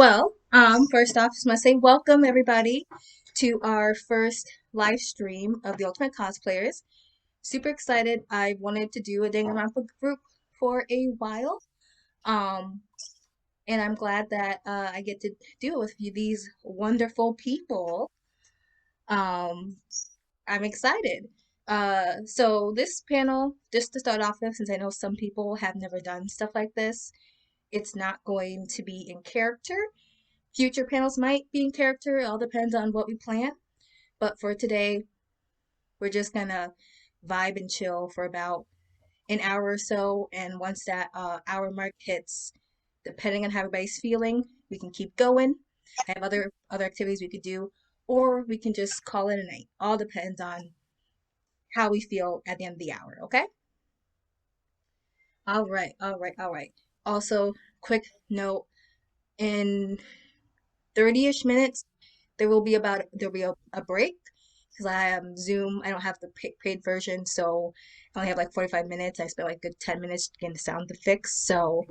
First off, just want to say welcome everybody to our first live stream of the Ultimate Cosplayers. Super excited. I wanted to do a Danganronpa group for a while. Um, and I'm glad that I get to do it with you, these wonderful people. Um, I'm excited. So this panel, just to start off with, since I know some people have never done stuff like this, it's not going to be in character. Future panels might be in character. It all depends on what we plan. But for today, we're just gonna vibe and chill for about an hour or so. And once that hour mark hits, depending on how everybody's feeling, we can keep going. I have other activities we could do, or we can just call it a night. All depends on how we feel at the end of the hour. Okay. All right. All right. All right. Also, quick note: in 30-ish minutes, there'll be a break because I am Zoom. I don't have the paid version, so I only have like 45 minutes. I spent like a good 10 minutes getting the sound to fix. So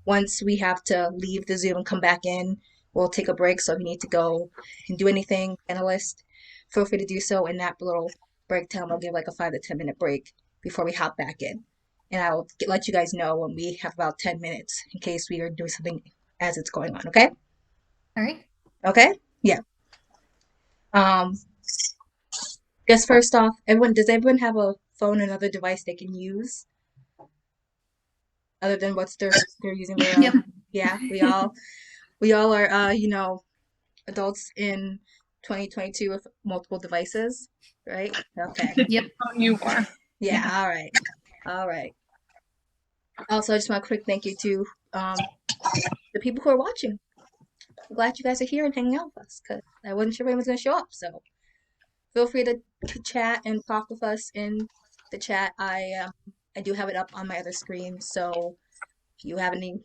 once we have to leave the Zoom and come back in, we'll take a break. So if you need to go and do anything, analyst, feel free to do so. In that little break time, I'll give like a 5 to 10 minute break before we hop back in. And I'll let you guys know when we have about 10 minutes in case we are doing something as it's going on. Okay? All right. Okay? Yeah. Um, Guess first off, does everyone have a phone or another device they can use other than what's they're using their Yep. yeah, we all are adults in 2022 with multiple devices, right? Okay. Yep. You are. Yeah, Yeah. all right. All right. Also, I just want a quick thank you to the people who are watching. I'm glad you guys are here and hanging out with us because I wasn't sure when was going to show up. So feel free to chat and talk with us in the chat. I do have it up on my other screen, so if you have any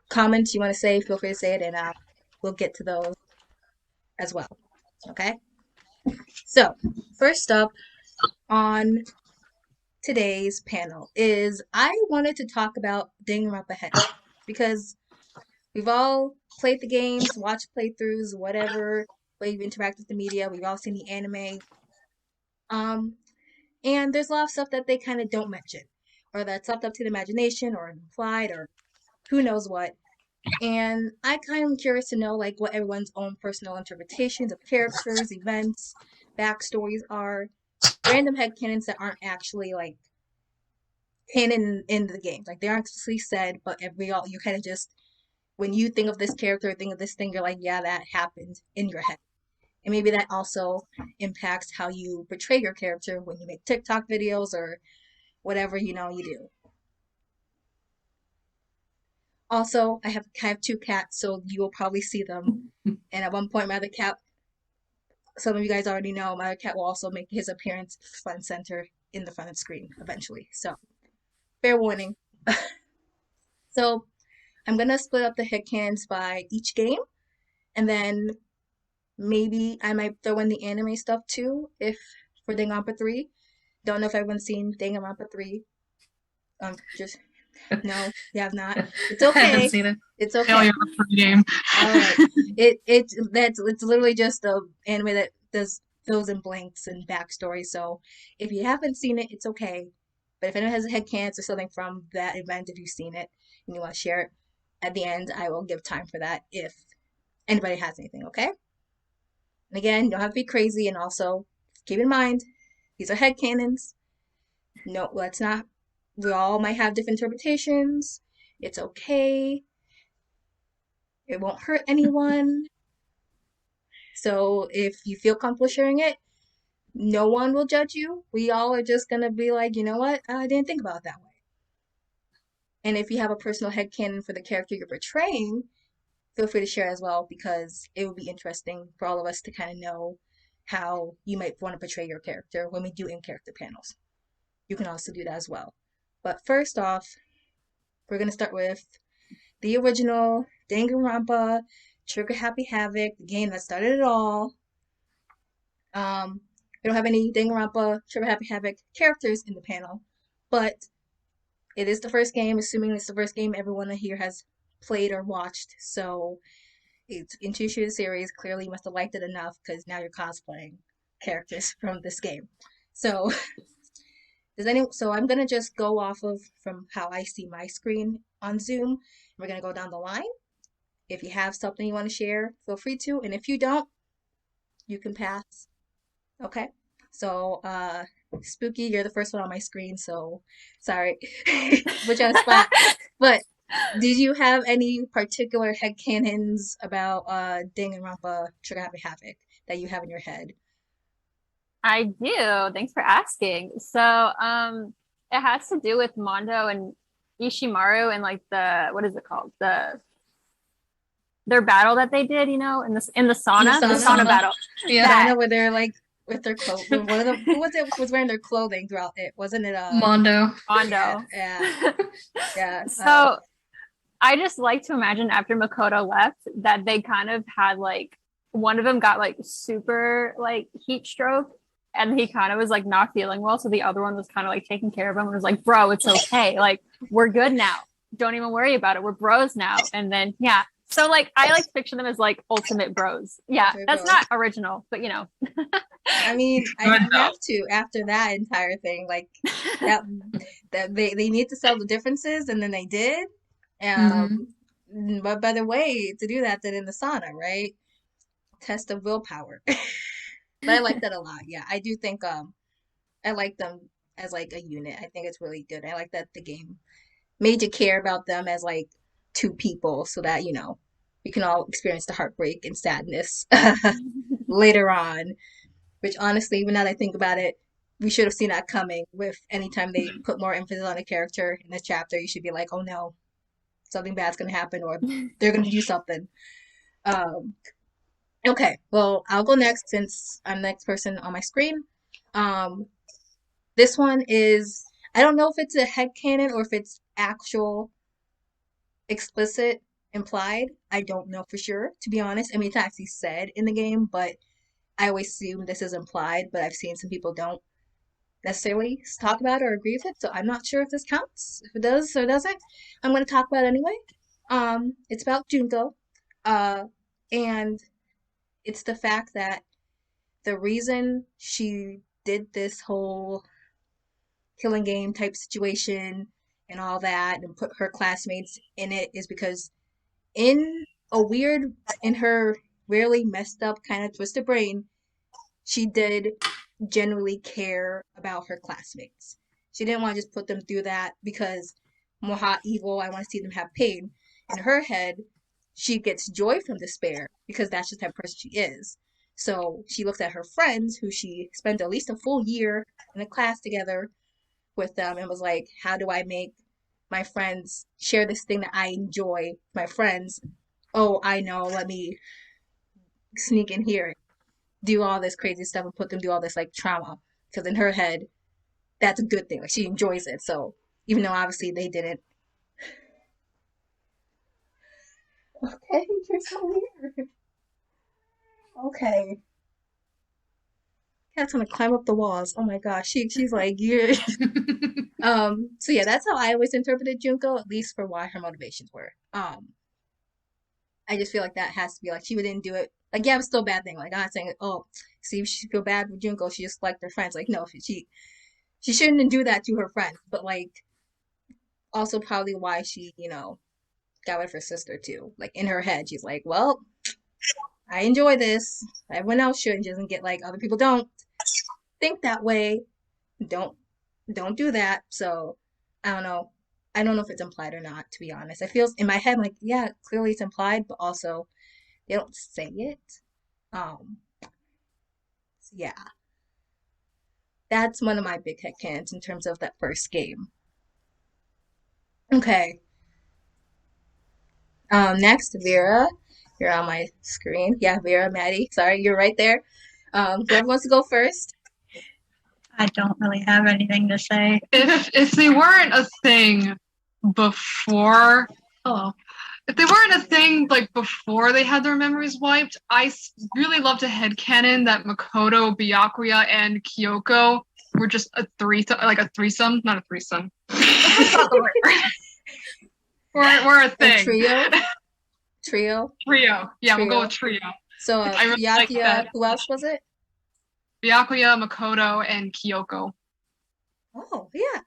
comments you want to say, feel free to say it, and we'll get to those as well. Okay. So first up on today's panel is I wanted to talk about Danganronpa Headcanons because we've all played the games, watched playthroughs, whatever way you interact with the media. We've all seen the anime. Um, And there's a lot of stuff that they kind of don't mention, or that's left up to the imagination, or implied, or who knows what. And I kind of am curious to know like what everyone's own personal interpretations of characters, events, backstories are, random headcanons that aren't actually like canon in the game. Like they aren't actually said, but every all you kind of just when you think of this character, think of this thing, you're like, yeah, that happened in your head. And maybe that also impacts how you portray your character when you make TikTok videos or whatever you do. Also, I have two cats, so you will probably see them. And at one point, my other cat, some of you guys already know, my other cat will also make his appearance front and center in the front of the screen eventually. So, fair warning. So, I'm gonna split up the headcanons by each game, and then maybe I might throw in the anime stuff too, if for Danganronpa 3. Don't know if everyone's seen Danganronpa 3. Just no, you have not. It's I haven't okay. seen it. It's okay. Failure of the game. All right. It's literally just a anime that does fills in blanks and backstory. So if you haven't seen it, it's okay. But if anyone has a headcanons or something from that event, if you've seen it and you want to share it, at the end I will give time for that if anybody has anything, okay? And again, you don't have to be crazy, and also keep in mind these are headcanons. No, let's not we all might have different interpretations. It's okay. It won't hurt anyone. So if you feel comfortable sharing it, no one will judge you. We all are just gonna be like, you know what? I didn't think about it that way. And if you have a personal headcanon for the character you're portraying, feel free to share as well because it would be interesting for all of us to kind of know how you might want to portray your character when we do in-character panels. You can also do that as well. But first off, we're gonna start with the original Danganronpa Trigger Happy Havoc, the game that started it all. We don't have any Danganronpa Trigger Happy Havoc characters in the panel, but it is the first game, assuming it's the first game everyone here has played or watched. So it's introduced you to the series. Clearly, you must have liked it enough because now you're cosplaying characters from this game. So, so I'm gonna just go off of from how I see my screen on Zoom. We're gonna go down the line. If you have something you want to share, feel free to, and if you don't, you can pass. Okay. So, Spooky, you're the first one on my screen, so sorry, put you on the spot. But did you have any particular headcanons about Danganronpa Trigger Happy Havoc that you have in your head? I do. Thanks for asking. So, it has to do with Mondo and Ishimaru and like what is it called? Their battle that they did, in the sauna, the sauna battle. Yeah. Sauna where they're like with their clothes. One of them, who was it, was wearing their clothing throughout it? Wasn't it Mondo? Mondo. Yeah. So I just like to imagine after Makoto left that they kind of had like one of them got like super like heat stroke and he kind of was like not feeling well. So the other one was kind of like taking care of him and was like, bro, it's okay. Like, we're good now. Don't even worry about it. We're bros now. And then, yeah. So like, I like to picture them as like ultimate bros. Yeah. Okay, that's bro. not original, but I mean, I have to after that entire thing. Like that they need to sell the differences, and then they did. But better way to do that than in the sauna, right? Test of willpower. But I like that a lot. Yeah, I do think I like them as like a unit. I think it's really good. I like that the game made you care about them as like two people, so that we can all experience the heartbreak and sadness later on. Which honestly, even now that I think about it, we should have seen that coming. With anytime they put more emphasis on a character in this chapter, you should be like, oh no, something bad's gonna happen, or they're gonna do something. Okay, well, I'll go next since I'm the next person on my screen. This one is, I don't know if it's a headcanon or if it's actual explicit implied. I don't know for sure, to be honest. I mean, it's actually said in the game, but I always assume this is implied, but I've seen some people don't necessarily talk about it or agree with it, so I'm not sure if this counts. If it does or doesn't, I'm going to talk about it anyway. It's about Junko, and it's the fact that the reason she did this whole killing game type situation and all that and put her classmates in it is because in her really messed up kind of twisted brain, she did genuinely care about her classmates. She didn't want to just put them through that because Moha evil, I want to see them have pain. In her head, she gets joy from despair because that's just how person she is. So she looked at her friends, who she spent at least a full year in a class together with them, and was like, how do I make my friends share this thing that I enjoy? My friends, oh, I know, let me sneak in here, do all this crazy stuff, and put them through all this like trauma. Because in her head, that's a good thing. Like she enjoys it. So even though obviously they didn't. Okay, you're so weird. Okay. Cat's gonna climb up the walls. Oh my gosh, she's like you're. So yeah, that's how I always interpreted Junko, at least for why her motivations were. I just feel like that has to be like she didn't do it. Like yeah, it was still a bad thing. Like I'm not saying oh, see if she feel bad with Junko, she just liked her friends. Like no, she shouldn't do that to her friends. But like also probably why she got with her sister too. Like in her head, she's like, well, I enjoy this. Everyone else should. She doesn't get like other people don't think that way. Don't do that. So I don't know. I don't know if it's implied or not, to be honest. I feel in my head like, yeah, clearly it's implied, but also they don't say it. Yeah. That's one of my big headcanons in terms of that first game. Okay. Next, Vera. You're on my screen. Yeah, Vera, Mattie. Sorry, you're right there. Whoever wants to go first. I don't really have anything to say. If they weren't a thing before, if they weren't a thing like before they had their memories wiped, I really loved a headcanon that Makoto, Byakuya, and Kyoko were just a threesome, not a threesome. That's not the word. We're a thing. A trio. Trio. Trio. Yeah, we'll go Trio. with trio. So I really like Byakuya, that. who else was it? Byakuya, Makoto, and Kyoko. Oh, yeah.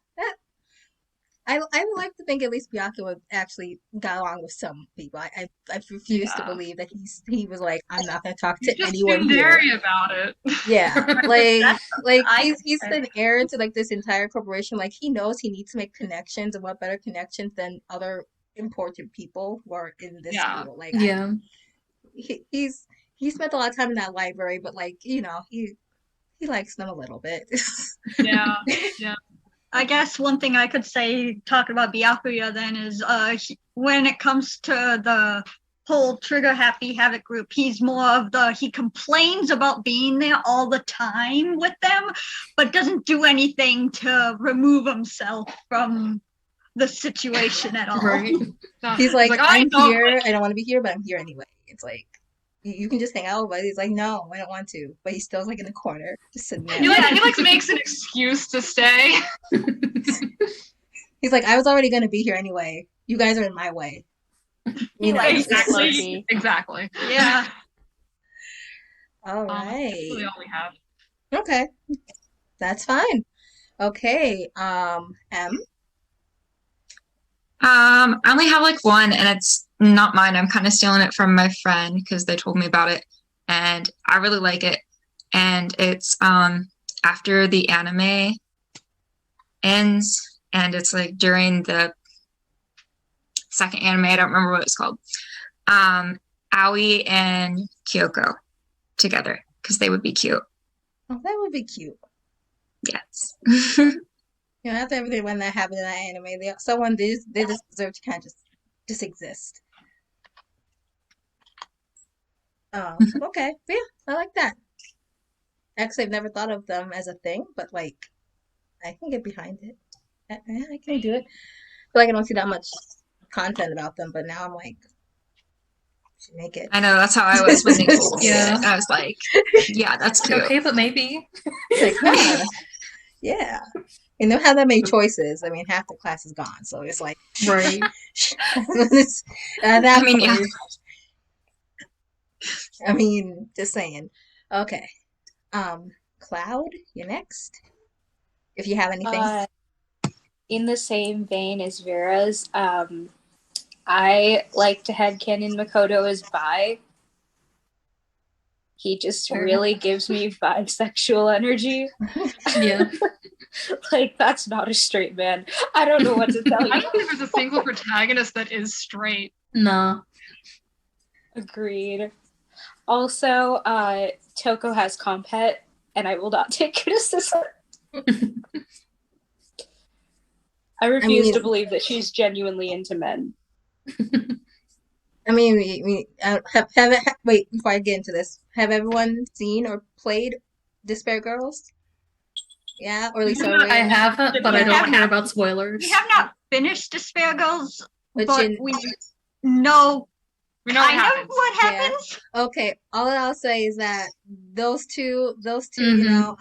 I would like to think at least Byakuya actually got along with some people. I refuse to Yeah. believe that he was like, I'm not gonna talk He to just anyone seemed here. airy about it. Yeah, like I he's could an heir to like this entire corporation. Like he knows he needs to make connections, and what better connections than other important people who are in this Yeah. school. Like Yeah. he spent a lot of time in that library, but like he likes them a little bit. Yeah. Yeah. I guess one thing I could say talking about Byakuya then is when it comes to the whole Trigger Happy Havoc group, he's more of he complains about being there all the time with them, but doesn't do anything to remove himself from the situation at all. Right. No, He's like, I I'm don't here. like- I don't want to be here, but I'm here anyway. It's like you can just hang out, but he's like, no, I don't want to. But he's still like in the corner, just sitting there. He like makes an excuse to stay. He's like, I was already gonna be here anyway. You guys are in my way. You know, likes Exactly. Loki. Exactly. Yeah. all That's right. really all we have. Okay. That's fine. Okay. M. I only have like one, and it's not mine. I'm kind of stealing it from my friend because they told me about it, and I really like it. And it's after the anime ends, and it's like during the second anime. I don't remember what it's called. Aoi and Kyoko together because they would be cute. Oh, that would be cute. Yes. You know, after everything when that happened in that anime, they just deserve to kind of just exist. Okay. Yeah, I like that. Actually, I've never thought of them as a thing, but like, I can get behind it. Yeah, I can do it. I feel like I don't see that much content about them, but now I'm like, should make it. I know, that's how I was when they told me Yeah. it. I was like, yeah, that's cute. Okay, but maybe. It's like, huh. Yeah. And they'll have that many choices. I mean, half the class is gone, so it's like, Right. it's, at that I mean, yeah. point, I mean, just saying. Okay. Cloud, you're next. If you have anything. In the same vein as Vera's, I like to headcanon Makoto as bi. He just really gives me bisexual energy. Yeah. Like, that's not a straight man. I don't know what to tell I you. don't think there's a single protagonist that is straight. No. Agreed. Also, Toko has compet, and I will not take criticism. I refuse to believe that she's genuinely into men. I mean, wait, before I get into this, have everyone seen or played Despair Girls? Yeah, or at least I haven't, but I don't care about spoilers. We have not finished Despair Girls, But but you- we know We know what kind of happens. what Yeah. happens. Okay, all I'll say is that those two, you Mhm. know,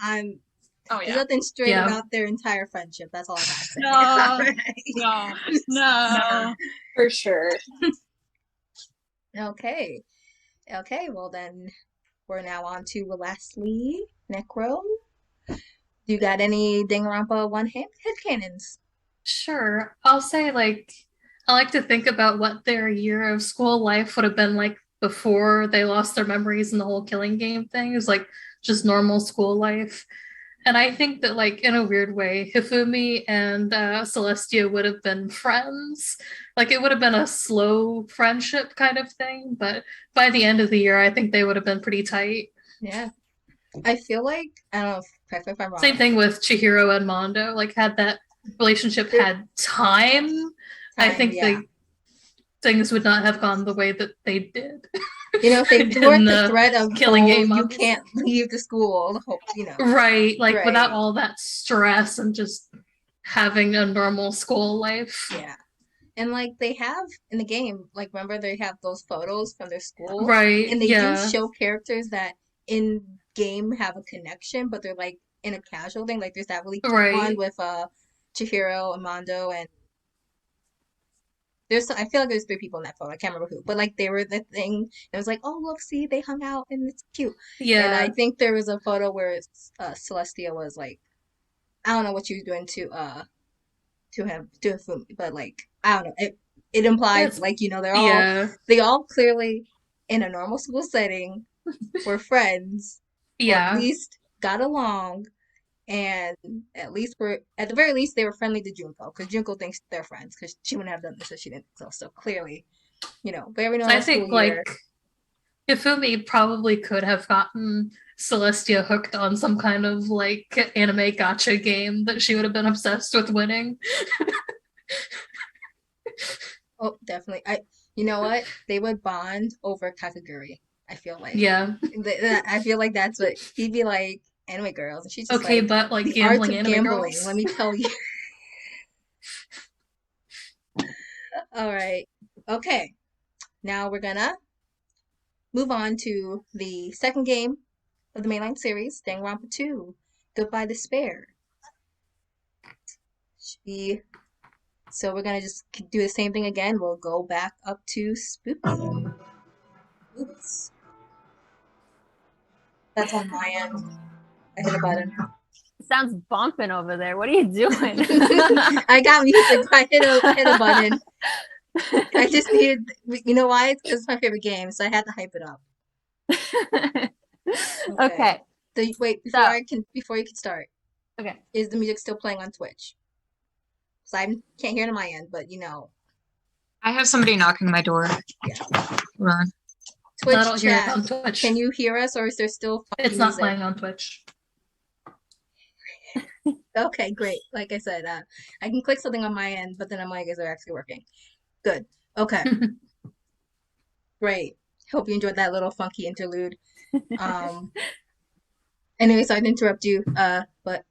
Oh there's yeah. nothing straight Yeah. about their entire friendship. That's all I gotta say. No. Alright. No. For sure. Okay. Okay, well then we're now on to lastly, Necro. Do you got any Danganronpa headcanons? Sure. I'll say, like, I like to think about what their year of school life would have been like before they lost their memories and the whole killing game thing. It was like just normal school life. And I think that, like, in a weird way, Hifumi and Celestia would have been friends. Like, it would have been a slow friendship kind of thing. But by the end of the year, I think they would have been pretty tight. Yeah. I feel like, I don't know if I'm wrong. Same thing with Chihiro and Mondo. Like, had that relationship had time, I think yeah. things would not have gone the way that they did. You know, if they in weren't the the threat of killing game you obviously. can't leave the school, the whole, you know. Right, like Right. without all that stress and just having a normal school life. Yeah. And like they have in the game, like remember they have those photos from their school? Right, And they yeah. do show characters that in game have a connection, but they're like in a casual thing. Like there's that really cute Right. one with Chihiro, Amando, and I feel like there's three people in that photo. I can't remember who, but like they were the thing. It was like, oh look, see, they hung out and it's cute. And I Yeah. think there was a photo where Celestia was like, I don't know what she was doing to him to Fumi, but like I don't know. It implied It's like yeah. they all clearly in a normal school setting were friends or at Yeah. least got along and at the very least they were friendly to Junko because Junko thinks they're friends because she wouldn't have done this if she didn't. So clearly, very So normal I school think year. like Hifumi probably could have gotten Celestia hooked on some kind of like anime gotcha game that she would have been obsessed with winning. Oh, definitely. You know what? They would bond over Kakaguri. I feel like. Yeah. I feel like that's what he'd be like. Anime girls, and she's just Okay, like but like the arts gambling of anime gambling. girls. Let me tell you. All right. Okay. Now we're gonna move on to the second game of the mainline series, Danganronpa 2, Goodbye Despair. So we're gonna just do the same thing again. We'll go back up to Spookie. Oops. That's on my end. I hit a button. Sounds bumping over there. What are you doing? I got music. I hit a button. I just needed. You know why? It's because it's my favorite game, so I had to hype it up. Okay. So wait before you can start. Okay. Is the music still playing on Twitch? So I can't hear it on my end, but I have somebody knocking on my door. Yeah. Run. Twitch I don't hear it chat. on Twitch. Can you hear us, or is there still funky It's not music? playing on Twitch. Okay, great. Like I said, I can click something on my end, but then I'm like, is it actually working? Good. Okay. Great. Hope you enjoyed that little funky interlude. Anyway, sorry to interrupt you. But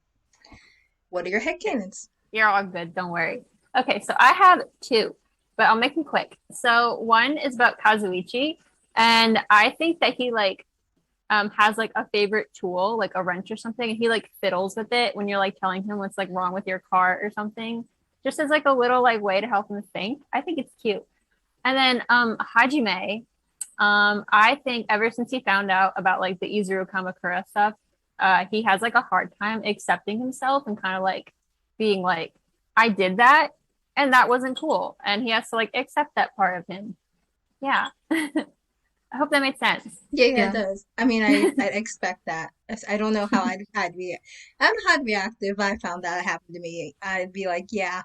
what are your headcanons? You're all good. Don't worry. Okay, so I have two, but I'll make them quick. So one is about Kazuichi, and I think that he has like a favorite tool, like a wrench or something, and he like fiddles with it when you're like telling him what's like wrong with your car or something, just as like a little like way to help him think. I think it's cute. And then Hajime, I think ever since he found out about like the Izuru Kamakura stuff, he has like a hard time accepting himself and kind of like being like, I did that and that wasn't cool, and he has to like accept that part of him. Yeah. I hope that made sense. Yeah, it does. I mean, I'd expect that. I don't know how I'd react. I don't know how I'd react if I found that happened to me. I'd be like, yeah,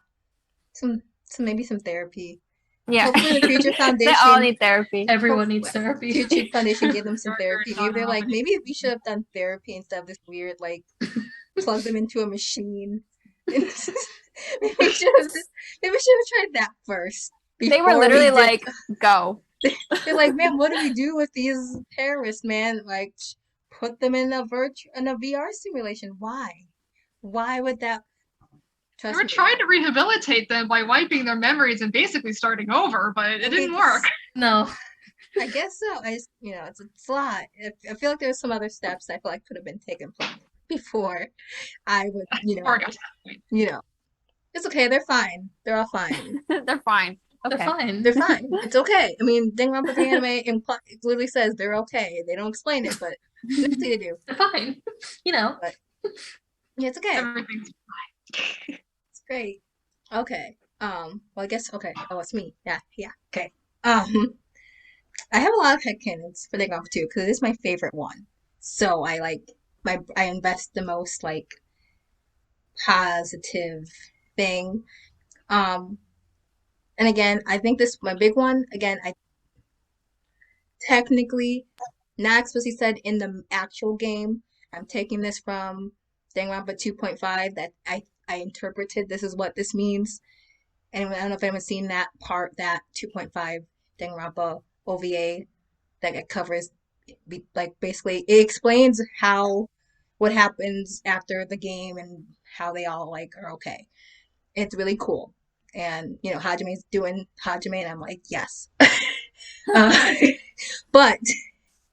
maybe some therapy. Yeah. Hopefully the Future They Foundation. all need therapy. Everyone needs therapy. Future Foundation give them some therapy. Maybe they're like, Not maybe we should have done therapy instead of this weird like plug them into a machine. maybe we should have tried that first. They were before we literally did- like, go. They're like, man, what do we do with these terrorists, man? Like, put them in a VR simulation. Why? Why would that? They Trust were me. trying to rehabilitate them by wiping their memories and basically starting over, but it didn't It's- work. No. I guess so. It's a lot. I feel like there's some other steps I feel like could have been taken before I would, Or got to that point. It's okay. They're fine. They're all fine. They're fine. Okay. They're fine. They're fine. It's okay. I mean, Danganronpa the anime it literally says they're okay. They don't explain it, but usually they do. They're fine. Yeah, it's okay. Everything's fine. It's great. Okay. Well, I guess okay. Oh, it's me. Yeah. Okay. I have a lot of headcanons for Danganronpa 2 because it is my favorite one. So I invest the most like positive thing. And again, I think my big one, again, I technically, not explicitly said in the actual game, I'm taking this from Danganronpa 2.5 that I interpreted this is what this means. And I don't know if anyone's seen that 2.5 Danganronpa OVA that it covers, like basically it explains what happens after the game and how they all like are okay. It's really cool. And Hajime's doing Hajime, and I'm like, yes. But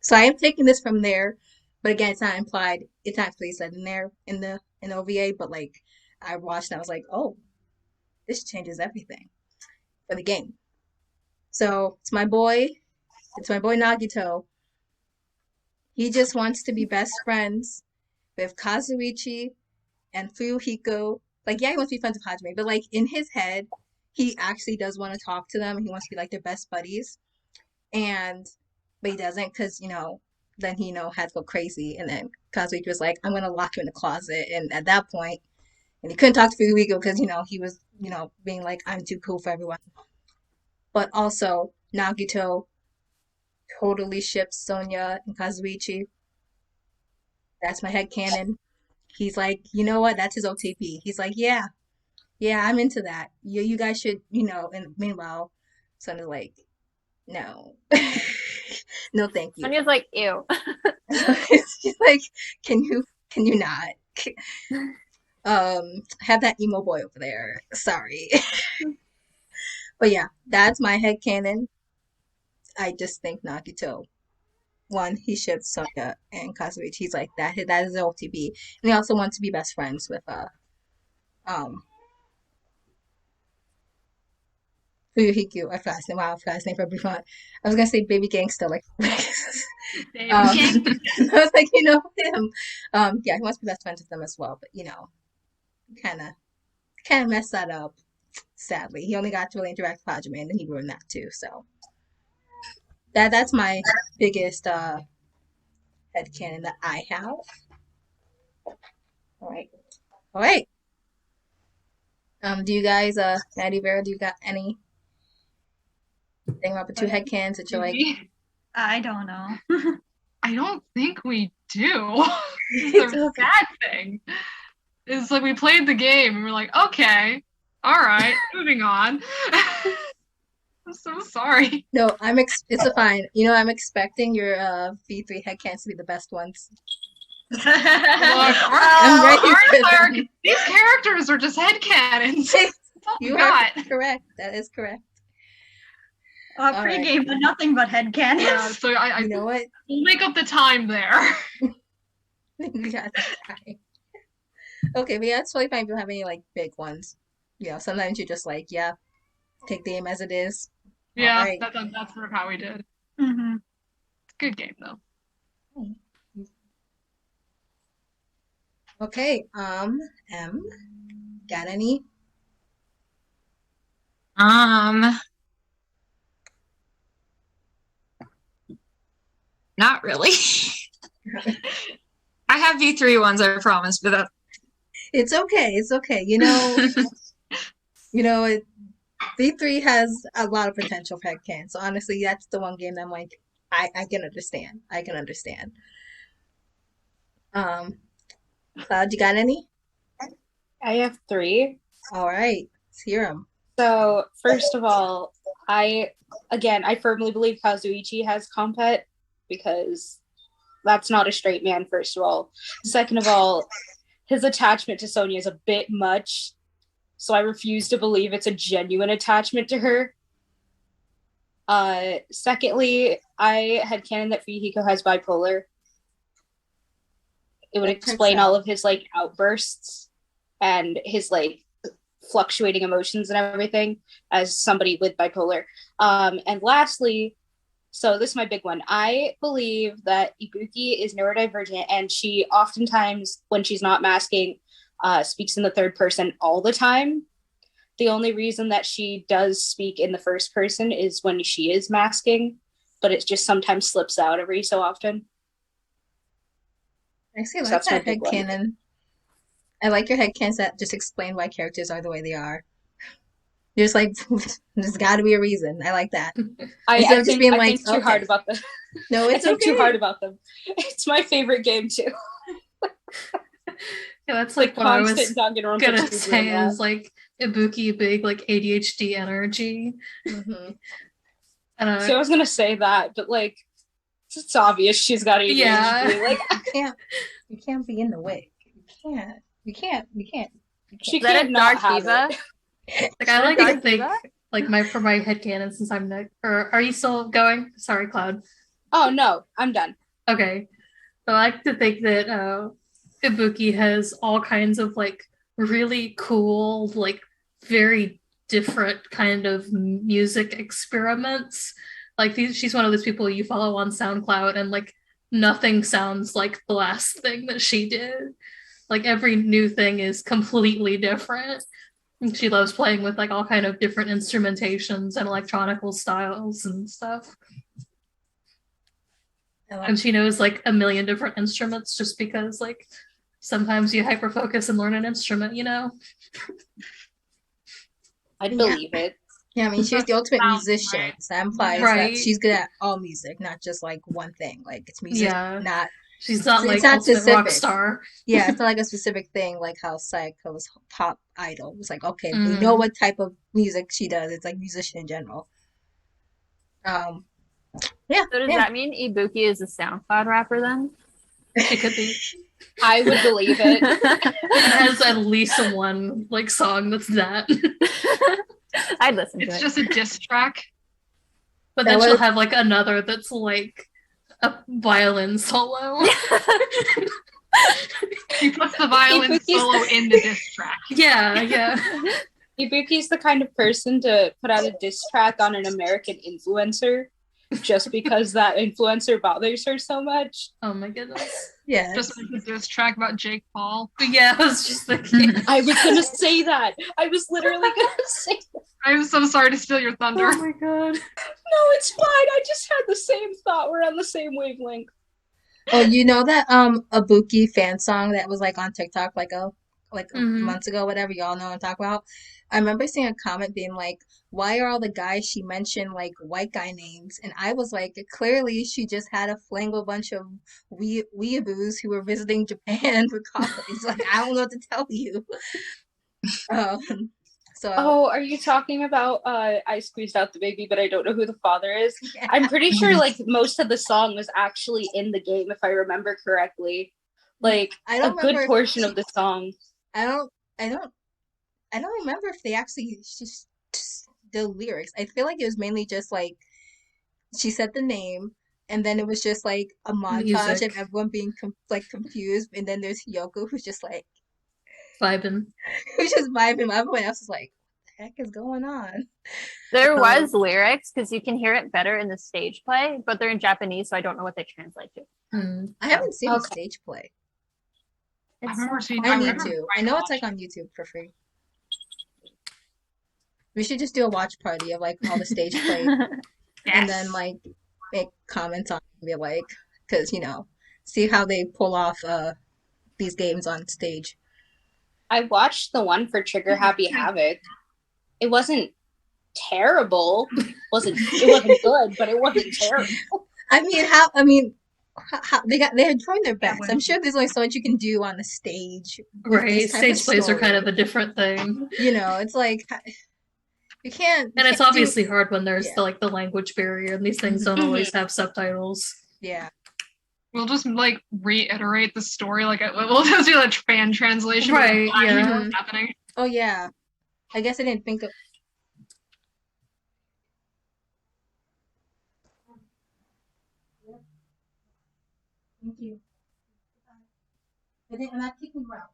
so I am taking this from there, but again, it's not implied. It's not actually said in there in the OVA. But like I watched, and I was like, oh, this changes everything for the game. So it's my boy Nagito. He just wants to be best friends with Kazuichi and Fuyuhiko. Like, yeah, he wants to be friends with Hajime, but like in his head, he actually does want to talk to them. He wants to be like their best buddies. But he doesn't because, then he, had to go crazy. And then Kazuichi was like, I'm going to lock you in the closet. And at that point, and he couldn't talk to Fuyuhiko because, he was, being like, I'm too cool for everyone. But also, Nagito totally ships Sonia and Kazuichi. That's my headcanon. He's like, you know what? That's his OTP. He's like, yeah, I'm into that. You guys should, And meanwhile, Sonia's like, no, no, thank you. Sonia's like, ew. She's like, can you not? Have that emo boy over there. Sorry. But yeah, that's my headcanon. I just think Nagito, one, he ships Sonia and Kazuichi. He's like that is the OTP. And he also wants to be best friends with Fuyuhiko. I forgot his name. Wow, I forgot his name for a brief moment. I was gonna say baby gangster, like I was like, him. Yeah, he wants to be best friends with them as well, but kind of messed that up. Sadly, he only got to really interact with Hajime, and then he ruined that too. So that's my biggest headcanon that I have. All right. Do you guys, Mattie, Vera, do you got any thing about the two headcanons that you're like? I don't know. I don't think we do. It's a bad thing. It's like we played the game and we're like, okay, all right, moving on. I'm so sorry. No, it's fine. I'm expecting your V3 headcanons to be the best ones. Look, I'm ready for these characters are just headcanons. You are correct. That is correct. Pre-game, but nothing but headcanons. Yeah, so I you know what? We'll make up the time there. We got the time. Okay, but yeah, it's totally fine if you don't have any like big ones. Sometimes you're just like, yeah, take the game as it is. Yeah, right. that's sort of how we did. Mm-hmm. It's a good game though. Okay, M, got any? Not really. I have V3 ones, I promise, but that. It's okay. V3 has a lot of potential for headcanon. So honestly, that's the one game that I'm like, I can understand. Cloud, you got any? I have 3. All right, let's hear them. So first of all, I firmly believe Kazuichi has compet because that's not a straight man, first of all. Second of all, his attachment to Sonia is a bit much, so I refuse to believe it's a genuine attachment to her. Secondly, I had canon that Fuyuhiko has bipolar. It would explain all of his like outbursts and his like fluctuating emotions and everything as somebody with bipolar. And lastly, so this is my big one. I believe that Ibuki is neurodivergent, and she oftentimes, when she's not masking, speaks in the third person all the time. The only reason that she does speak in the first person is when she is masking, but it just sometimes slips out every so often. I actually like that headcanon. I like your headcanons that just explain why characters are the way they are. You're just like, there's got to be a reason. I like that. I think too hard about them. No, it's I think too hard about them. It's my favorite game too. Yeah, that's like what I was gonna say is like Ibuki big like ADHD energy. Mm-hmm. So I was gonna say that, but like it's obvious she's got ADHD. Yeah. Like you can't be in the way. You can't. She can't not have it. Like I like to think like for my headcanon since I'm next. Or are you still going? Sorry, Cloud. Oh no, I'm done. Okay. So I like to think that Ibuki has all kinds of like really cool, like very different kind of music experiments. Like she's one of those people you follow on SoundCloud, and like nothing sounds like the last thing that she did. Like every new thing is completely different. And she loves playing with like all kind of different instrumentations and electronical styles and stuff. And she knows like a million different instruments just because like sometimes you hyper focus and learn an instrument, you know? I'd believe it. Yeah, I mean, she's the ultimate musician. Right. So that implies Right. that she's good at all music, not just like one thing. Like it's music, Yeah. not. She's not It's like not ultimate rock specific. star. Yeah, it's not like a specific thing, like how Psycho was pop idol. It's like, okay, we Mhm. know what type of music she does. It's like musician in general. Yeah. So does yeah. that mean Ibuki is a SoundCloud rapper then? She could be. I would believe it. It has at least one like song that's that. I'd listen to It's it. just a diss track. But That then she'll was- have like another that's like a violin solo. He puts the violin Ibuki's solo in the diss track. Yeah. Ibuki's the kind of person to put out a diss track on an American influencer just because that influencer bothers her so much. Oh my goodness. Yeah. Just like a diss track about Jake Paul. But yeah, I was just thinking. I was gonna say that. I was literally gonna say that. I'm so sorry to steal your thunder. Oh my god. No, it's fine. I just had the same thought. We're on the same wavelength. Oh, you know that Ibuki fan song that was like on TikTok like Mhm. months ago, whatever, y'all know what I'm talking about. I remember seeing a comment being like, why are all the guys she mentioned like white guy names? And I was like, clearly she just had a fling with a bunch of weeaboos who were visiting Japan for college. Like, I don't know what to tell you. So Oh, are you talking about I squeezed out the baby, but I don't know who the father is? yeah. I'm pretty sure like most of the song was actually in the game, if I remember correctly. Like I a don't good remember if portion she- of the song. I don't remember if they actually just the lyrics. I feel like it was mainly just like she said the name, and then it was just like a montage Music. of everyone being confused, and then there's Hyoko who's just like Vibing. who's just vibing. Everyone else is like, what the heck is going on? There Um, was lyrics because you can hear it better in the stage play, but they're in Japanese, so I don't know what they translate to. Hmm. I haven't seen the Okay. stage play. I remember seeing. I need remember to. I trying know it's watch like on YouTube for free. We should just do a watch party of like all the stage play, and then like make comments on it and be like, because see how they pull off these games on stage. I watched the one for Trigger Happy Havoc. It wasn't terrible. It wasn't good, but it wasn't terrible. I mean, how they had trying their best. I'm sure there's only so much you can do on the stage. with Right. this type of Stage plays are kind story. of a different thing. It's like you can't. And it's can't do- obviously hard when there's Yeah. the language barrier, and these things don't always have subtitles. Yeah. We'll just like reiterate the story. Like we'll just do a fan translation. Right, Of actually yeah. what's happening. Oh yeah. I guess I didn't think of. Thank you. I'm not kicking you out.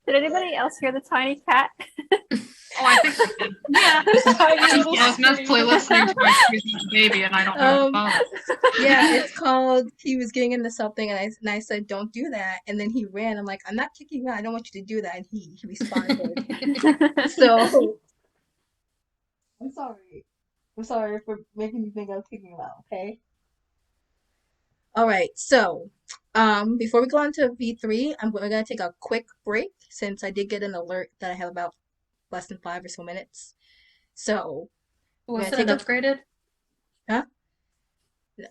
Did anybody else hear the tiny cat? Oh, I think we did. Yeah. I was meant to play listening to my Squeeze Baby, and I don't know about it. Yeah, it's called. He was getting into something, and I said, "Don't do that." And then he ran. I'm like, "I'm not kicking you out. I don't want you to do that." And he responded. So I'm sorry. I'm sorry for making you think I was kicking you out. Okay. All right. So, before we go on to V3, we're gonna take a quick break since I did get an alert that I have about less than 5 or so minutes. So, Was Yeah, it take upgraded? Huh?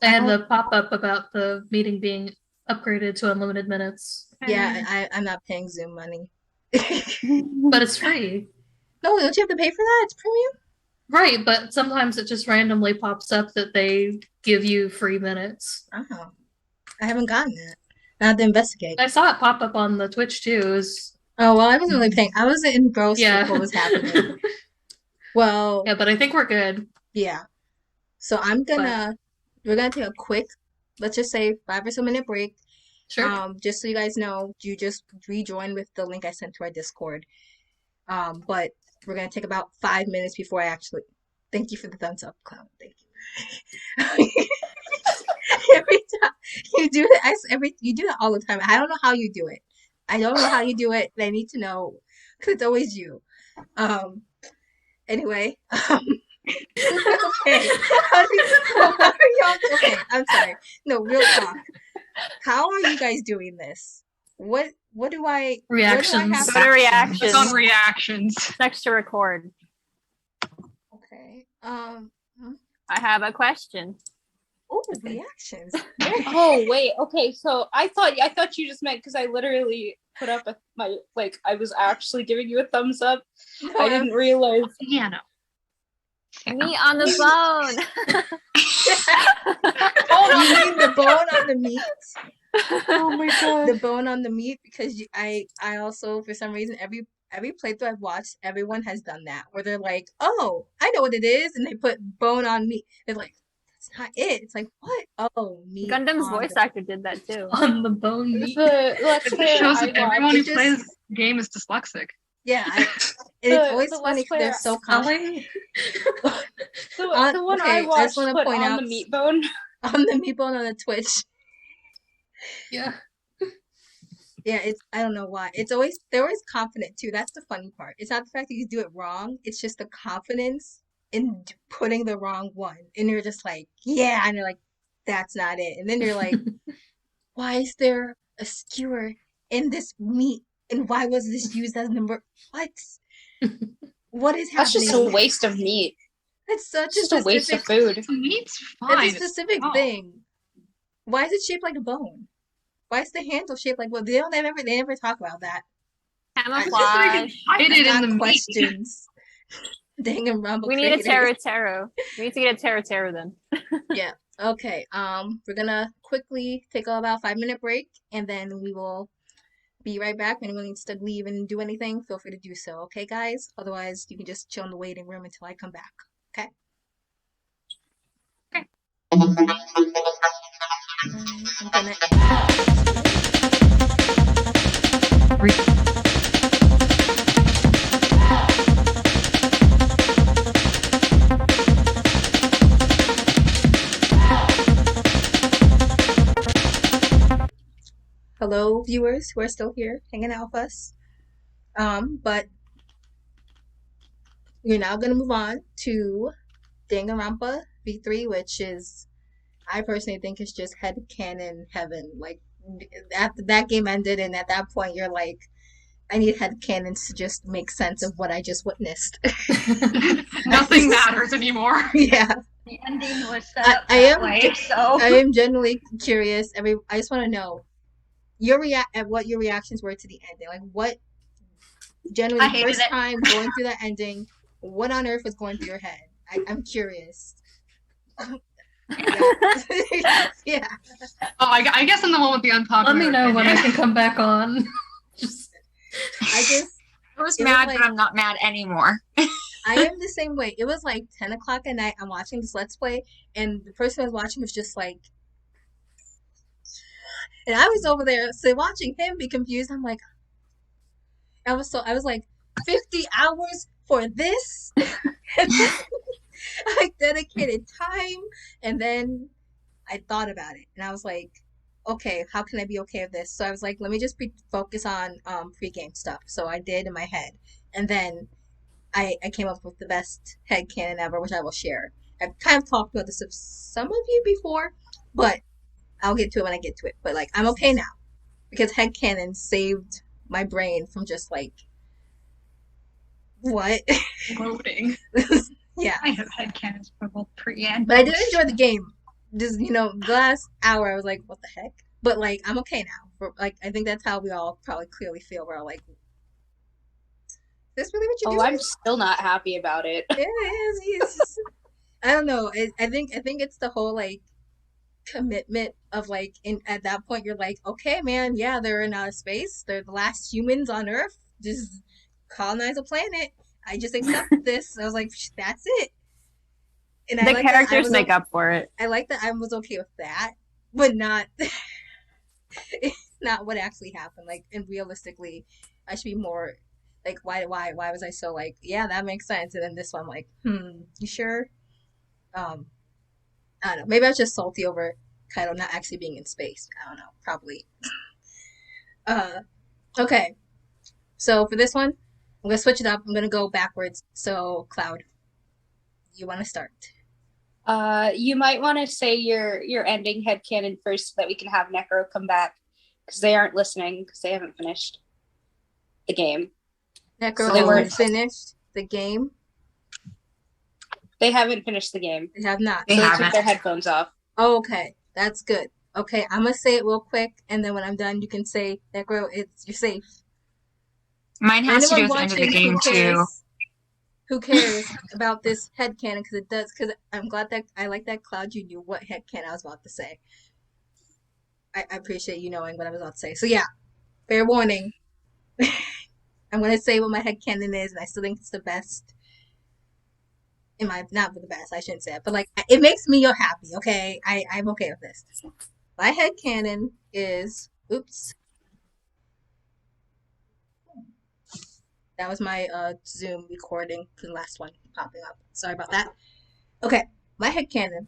I had don't- the pop-up about the meeting being upgraded to unlimited minutes. Yeah, I'm not paying Zoom money. But it's free. No, don't you have to pay for that? It's premium? Right, but sometimes it just randomly pops up that they give you free minutes. Oh, I haven't gotten it. I have to investigate. I saw it pop up on the Twitch too. It was Oh, well, I wasn't really paying. I wasn't engrossed yeah. with what was happening. Well, Yeah, but I think we're good. yeah. So we're gonna take a quick, let's just say 5 or so minute break. Sure. Just so you guys know, you just rejoin with the link I sent to our Discord. But we're gonna take about 5 minutes before I actually. Thank you for the thumbs up, Clown. Thank you. Every time you do it, you do that all the time. I don't know how you do it. I don't know how you do it. I need to know because it's always you. Anyway. Okay. How are y'all? Okay, I'm sorry. No, real talk. How are you guys doing this? What do I Reactions. Go to reactions. Click on reactions. Next to record. Okay. I have a question. Oh, reactions. Oh wait, okay. So I thought you just meant because I literally put up I was actually giving you a thumbs up. No, I didn't realize. Yeah, no. Me on the phone. Oh, you mean the bone on the meat? Oh my god. The bone on the meat because I also for some reason every playthrough I've watched everyone has done that where they're like, oh, I know what it is, and they put bone on meat. They're like, that's not it. It's like, what? Oh, meat. Gundam's on voice the- actor did that too. On the bone meat. Let's It Play just shows I that everyone who watched- plays the game is dyslexic. Yeah, and it's always the funny Let's because they're Player- so confident. The one okay, I I watched just wanna put point on out- the meat bone. On the meat bone on the Twitch. Yeah. Yeah, I don't know why. They're always confident too. That's the funny part. It's not the fact that you do it wrong. It's just the confidence in putting the wrong one. And you're just like, yeah, and you're like, that's not it. And then you're like, why is there a skewer in this meat? And why was this used as number? What? What is happening? That's just a waste of meat. It's such It's just a a waste of specific. food. Meat's fine. It's a specific Oh. thing. Why is it shaped like a bone? Why is the handle shaped like? Well, they never talk about that. Camouflage. Hide it in Got the meat. questions. Danganronpa. We need a creators. Teru. We need to get a Teru then. Okay. We're gonna quickly take about 5-minute break, and then we will be right back. If anyone needs to leave and do anything, feel free to do so. Okay, guys. Otherwise, you can just chill in the waiting room until I come back. Okay. Okay. I'm gonna. Hello, viewers who are still here hanging out with us. But we're now gonna move on to Danganronpa V3, which is, I personally think, is just headcanon heaven. Like, after that game ended, and at that point, you're like, I need headcanons to just make sense of what I just witnessed. Nothing matters anymore. Yeah, The ending was set up I that am- way, so I am genuinely curious. I just want to know what your reactions were to the ending. Like, what I genuinely hated first it. time going through that ending, what on earth was going through your head? I'm curious. Yeah. Oh, I guess I'm the one with the unpopular. Let me know when I opinion. can come back on. Just I was It was mad, like- but I'm not mad anymore. I am the same way. It was like 10 o'clock at night. I'm watching this Let's Play, and the person I was watching was just like, and I was over there, so watching him be confused. I'm like, I was like, 50 hours for this? And then I dedicated time, and then I thought about it, and I was like, okay, how can I be okay with this? So I was like, let me just focus on pre-game stuff. So I did in my head, and then I came up with the best headcanon ever, which I will share. I've kind of talked about this with some of you before, but I'll get to it when I get to it. But like, I'm okay now because headcanon saved my brain from just like, what? Loading. Yeah. I have headcanons for both pre and But I did post. enjoy the game. Just, the last hour I was like, what the heck? But like, I'm okay now. I think that's how we all probably clearly feel. We're all like, is this really what you're Oh, doing? I'm still not happy about it. It is. I don't know. I think it's the whole like commitment of like at that point you're like, okay, man, yeah, they're in outer space. They're the last humans on Earth. Just colonize a planet. I just accept this. I was like, that's it. And The like that I characters was make up for it. I like that I was okay with that, but not not what actually happened. Like, and realistically, I should be more like, why was I so like, yeah, that makes sense. And then this one, like, you sure? Um, I don't know. Maybe I was just salty over Kaido not actually being in space. I don't know. Probably. Okay. So for this one, I'm gonna switch it up. I'm gonna go backwards. So Cloud, you want to start? You might want to say your ending headcanon first so that we can have Necro come back because they aren't listening because they haven't finished the game. Necro So they hasn't weren't- finished the game. They haven't finished the game. They have not. They So they haven't. took their headphones off. Oh, okay, that's good. Okay, I'm gonna say it real quick, and then when I'm done, you can say, Necro, you're safe. Mine has to do Anyone with the end of the watching, game too. Who cares about this headcanon? Because it does. Because I'm glad that I like that Cloud. You knew what headcanon I was about to say. I appreciate you knowing what I was about to say. So yeah, fair warning. I'm gonna say what my headcanon is, and I still think it's the best. Not the best, I shouldn't say it, but like it makes me happy. Okay, I'm okay with this. My headcanon is that was my Zoom recording for the last one popping up. Sorry about that. Okay, my headcanon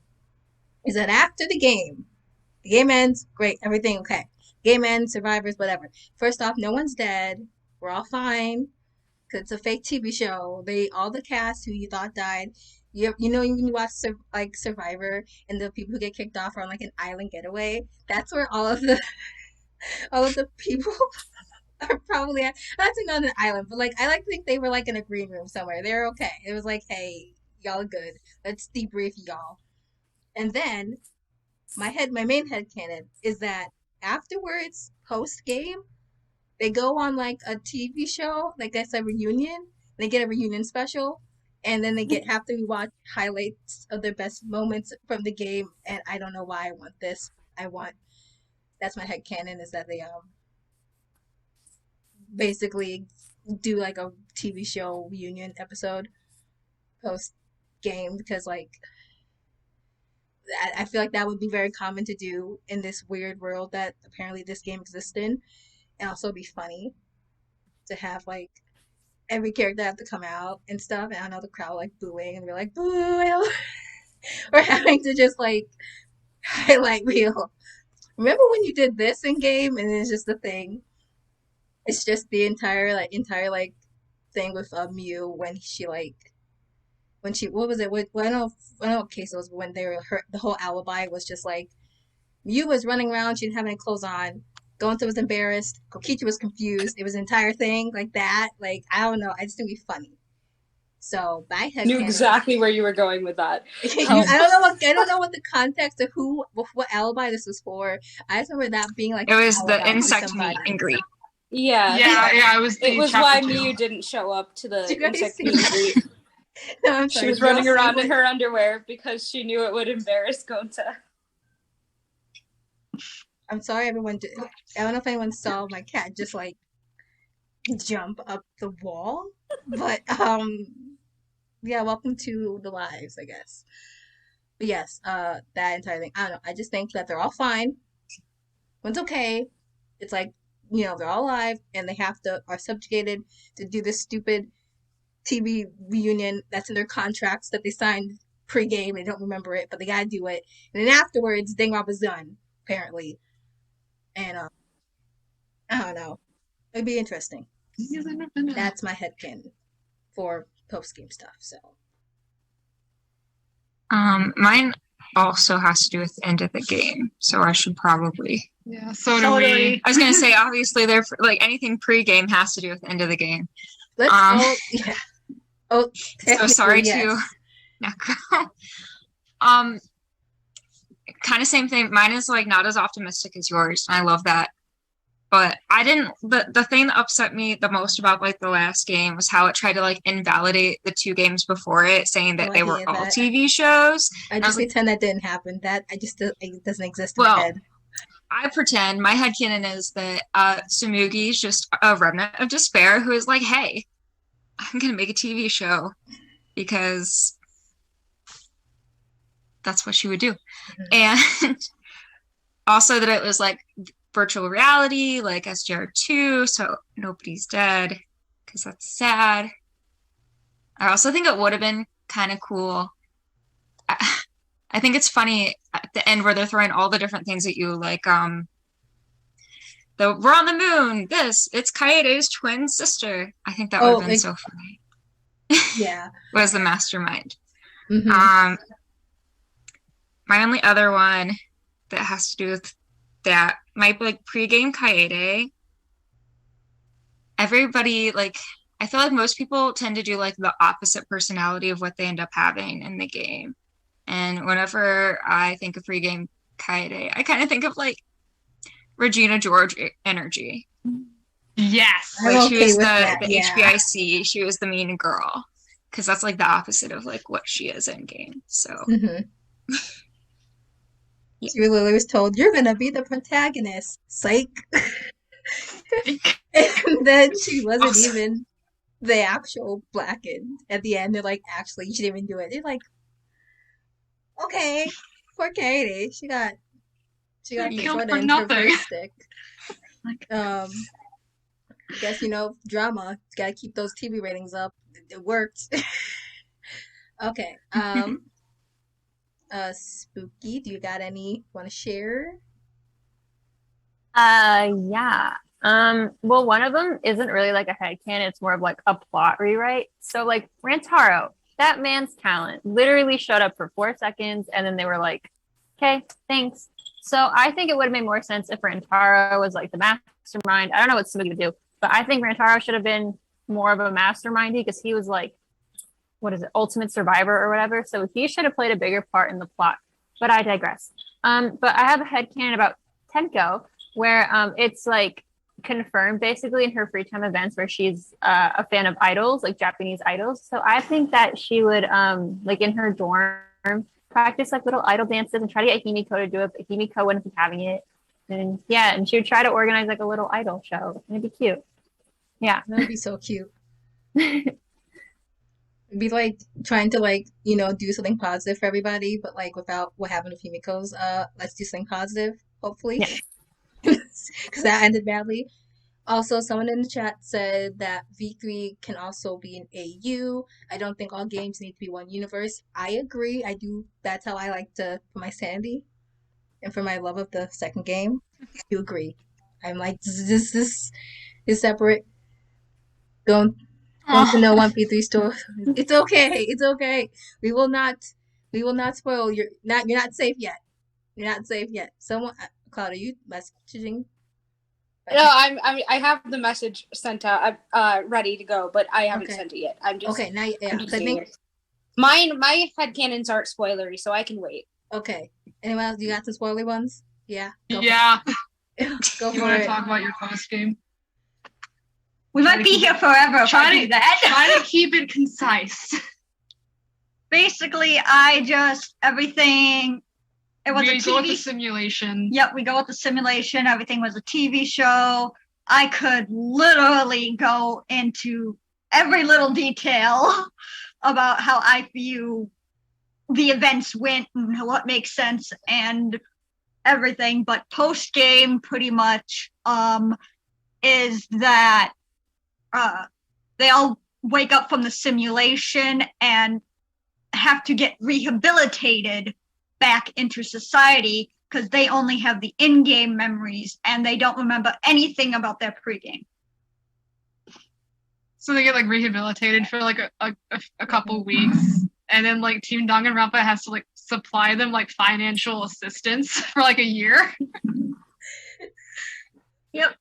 is that after the game ends, great, everything okay. Game ends, survivors, whatever. First off, no one's dead. We're all fine. Because it's a fake TV show. All the cast who you thought died. You know when you watch Survivor and the people who get kicked off are on like an island getaway. That's where all of the people are probably at. Not on an island, but like I like to think they were like in a green room somewhere. They're okay. It was like, hey, y'all good. Let's debrief y'all. And then my main headcanon is that afterwards, post game, they go on like a TV show, like that's a reunion. They get a reunion special, and then they have to rewatch highlights of their best moments from the game. And I don't know why I want this. That's my headcanon, is that they basically do like a TV show reunion episode post game, because like I feel like that would be very common to do in this weird world that apparently this game exists in. And also be funny to have like every character have to come out and stuff, and I know the crowd like booing and we're like boo, or having to just like highlight reel. Remember when you did this in game, and it's just the thing. It's just the entire thing with Mew when she what was it? I don't know what case it was, but when they were hurt, the whole alibi was just like Mew was running around, she didn't have any clothes on. Gonta was embarrassed. Kokichi was confused. It was an entire thing like that. Like, I don't know. I just think it'd be funny. So my head Knew exactly where you were going with that. I don't know what the context of what alibi this was for. I just remember that being like It was the alibi for insect somebody. meet and greet. Yeah. Yeah, it was It was chapter why 2. Miyu didn't show up to the Did you guys insect see meet and that? greet. No, I'm She sorry. was Did y'all running see around what- in her underwear because she knew it would embarrass Gonta. I'm sorry, everyone. I don't know if anyone saw my cat just like jump up the wall, but yeah. Welcome to the lives, I guess. But yes, that entire thing. I don't know. I just think that they're all fine. One's okay. It's like, they're all alive and they are subjugated to do this stupid TV reunion that's in their contracts that they signed pre-game. They don't remember it, but they gotta do it. And then afterwards, Danganronpa is done, apparently. And I don't know. It'd be interesting. That's my headcanon for post-game stuff. So Mine also has to do with the end of the game, so I should probably. Yeah, so do we. I was gonna say, obviously, like anything pre-game has to do with the end of the game. let's all yeah. Oh, So sorry yes. to Necro. Kind of same thing. Mine is like not as optimistic as yours, and I love that. But I didn't. The thing that upset me the most about like the last game was how it tried to like invalidate the 2 games before it, saying that Oh, I they were hated all that. TV shows. I just pretend that didn't happen. That it doesn't exist in Well, my head. I pretend. My headcanon is that Tsumugi's just a remnant of despair who is like, hey, I'm gonna make a TV show because that's what she would do. Mm-hmm. And also that it was like virtual reality, like SGR2, so nobody's dead, because that's sad. I also think it would have been kind of cool. I think it's funny at the end where they're throwing all the different things at you, like we're on the moon. It's Kaede's twin sister. I think that would have been so funny. Yeah, was the mastermind. mm-hmm. My only other one that has to do with that might be like pregame Kaede. Everybody, like, I feel like most people tend to do like the opposite personality of what they end up having in the game. And whenever I think of pregame Kaede, I kind of think of like Regina George energy. Yes. I'm Like she okay was with the that, yeah. HBIC, she was the mean girl. Because that's like the opposite of like what she is in game. So Mm-hmm. Yeah. She literally was told, "You're gonna be the protagonist." Psych. And then she wasn't Also- even the actual Blackened. At the end, they're like, "Actually, she didn't even do it." They're like, "Okay, poor Katie. She got the Killed short for end for nothing. first stick." I guess drama. Got to keep those TV ratings up. It worked. Okay. Spooky, do you got any want to share? Yeah. Well, one of them isn't really like a headcanon, it's more of like a plot rewrite. So like Rantaro, that man's talent literally showed up for 4 seconds and then they were like, okay, thanks. So I think it would have made more sense if Rantaro was like the mastermind. I don't know what Spooky would do, but I think Rantaro should have been more of a mastermindy because he was like, what is it, ultimate survivor or whatever. So he should have played a bigger part in the plot. But I digress. But I have a headcanon about Tenko, where it's like confirmed basically in her free time events where she's a fan of idols, like Japanese idols. So I think that she would like in her dorm practice like little idol dances and try to get Himiko to do it, but Himiko wouldn't be having it. And yeah, and she would try to organize like a little idol show. It'd be cute. Yeah. That would be so cute. It'd be like trying to like, do something positive for everybody, but like without what happened with Himiko's let's do something positive, hopefully. Yeah. Because that ended badly. Also, someone in the chat said that V3 can also be an AU. I don't think all games need to be one universe. I agree. I do. That's how I like to, for my sanity and for my love of the second game. I do agree. I'm like, this is separate. Don't to know 1P3 store. It's okay. It's okay. We will not spoil you're not safe yet. You're not safe yet. Someone, Cloud, are you messaging? No, I have the message sent out, ready to go, but I haven't sent it yet. I'm just okay. Now, yeah, I'm just I think it. My headcanons aren't spoilery, so I can wait. okay. Anyone else? You got some spoilery ones? Yeah. Yeah. Go You for want to it. talk about your post game? We might be here forever if I do that. Try to keep it concise. Basically, everything. It was We a go with the TV. simulation. Yep, we go with the simulation. Everything was a TV show. I could literally go into every little detail about how I view the events went and what makes sense and everything. But post game, pretty much, is that they all wake up from the simulation and have to get rehabilitated back into society because they only have the in-game memories and they don't remember anything about their pregame. So they get like rehabilitated for like a couple weeks, and then like Team Danganronpa has to like supply them like financial assistance for like a year. Yep.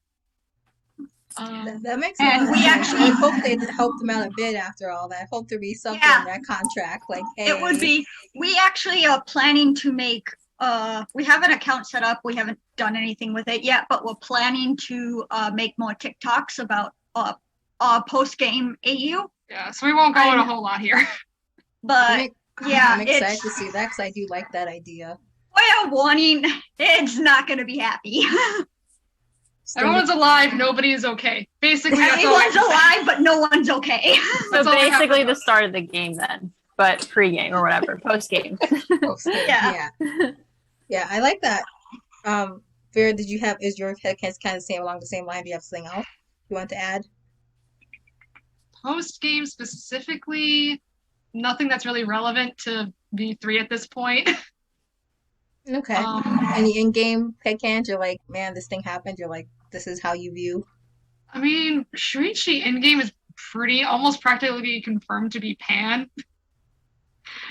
That makes And sense. we actually- I hope they helped them out a bit after all that. I hope there be something in that contract. Like, hey, It would be. We actually are planning to make. We have an account set up. We haven't done anything with it yet, but we're planning to make more TikToks about post game AU. Yeah, so we won't go in a whole lot here. But yeah, I'm excited it's to see that because I do like that idea. fair warning. It's not going to be happy. Everyone's alive, nobody is okay. Basically, that's all I Everyone's can say. alive, but no one's okay. So That's all I have basically to the start of the game then, but pre-game or whatever, post-game. Yeah. Yeah, I like that. Vera, is your headcanon kind of the same along the same line? Do you have something else you want to add? Post game specifically, nothing that's really relevant to V3 at this point. Okay. Um, Any in-game headcanons? You're like, man, this thing happened. You're like, this is how you view. I mean, Shuichi in game is almost practically confirmed to be Pan.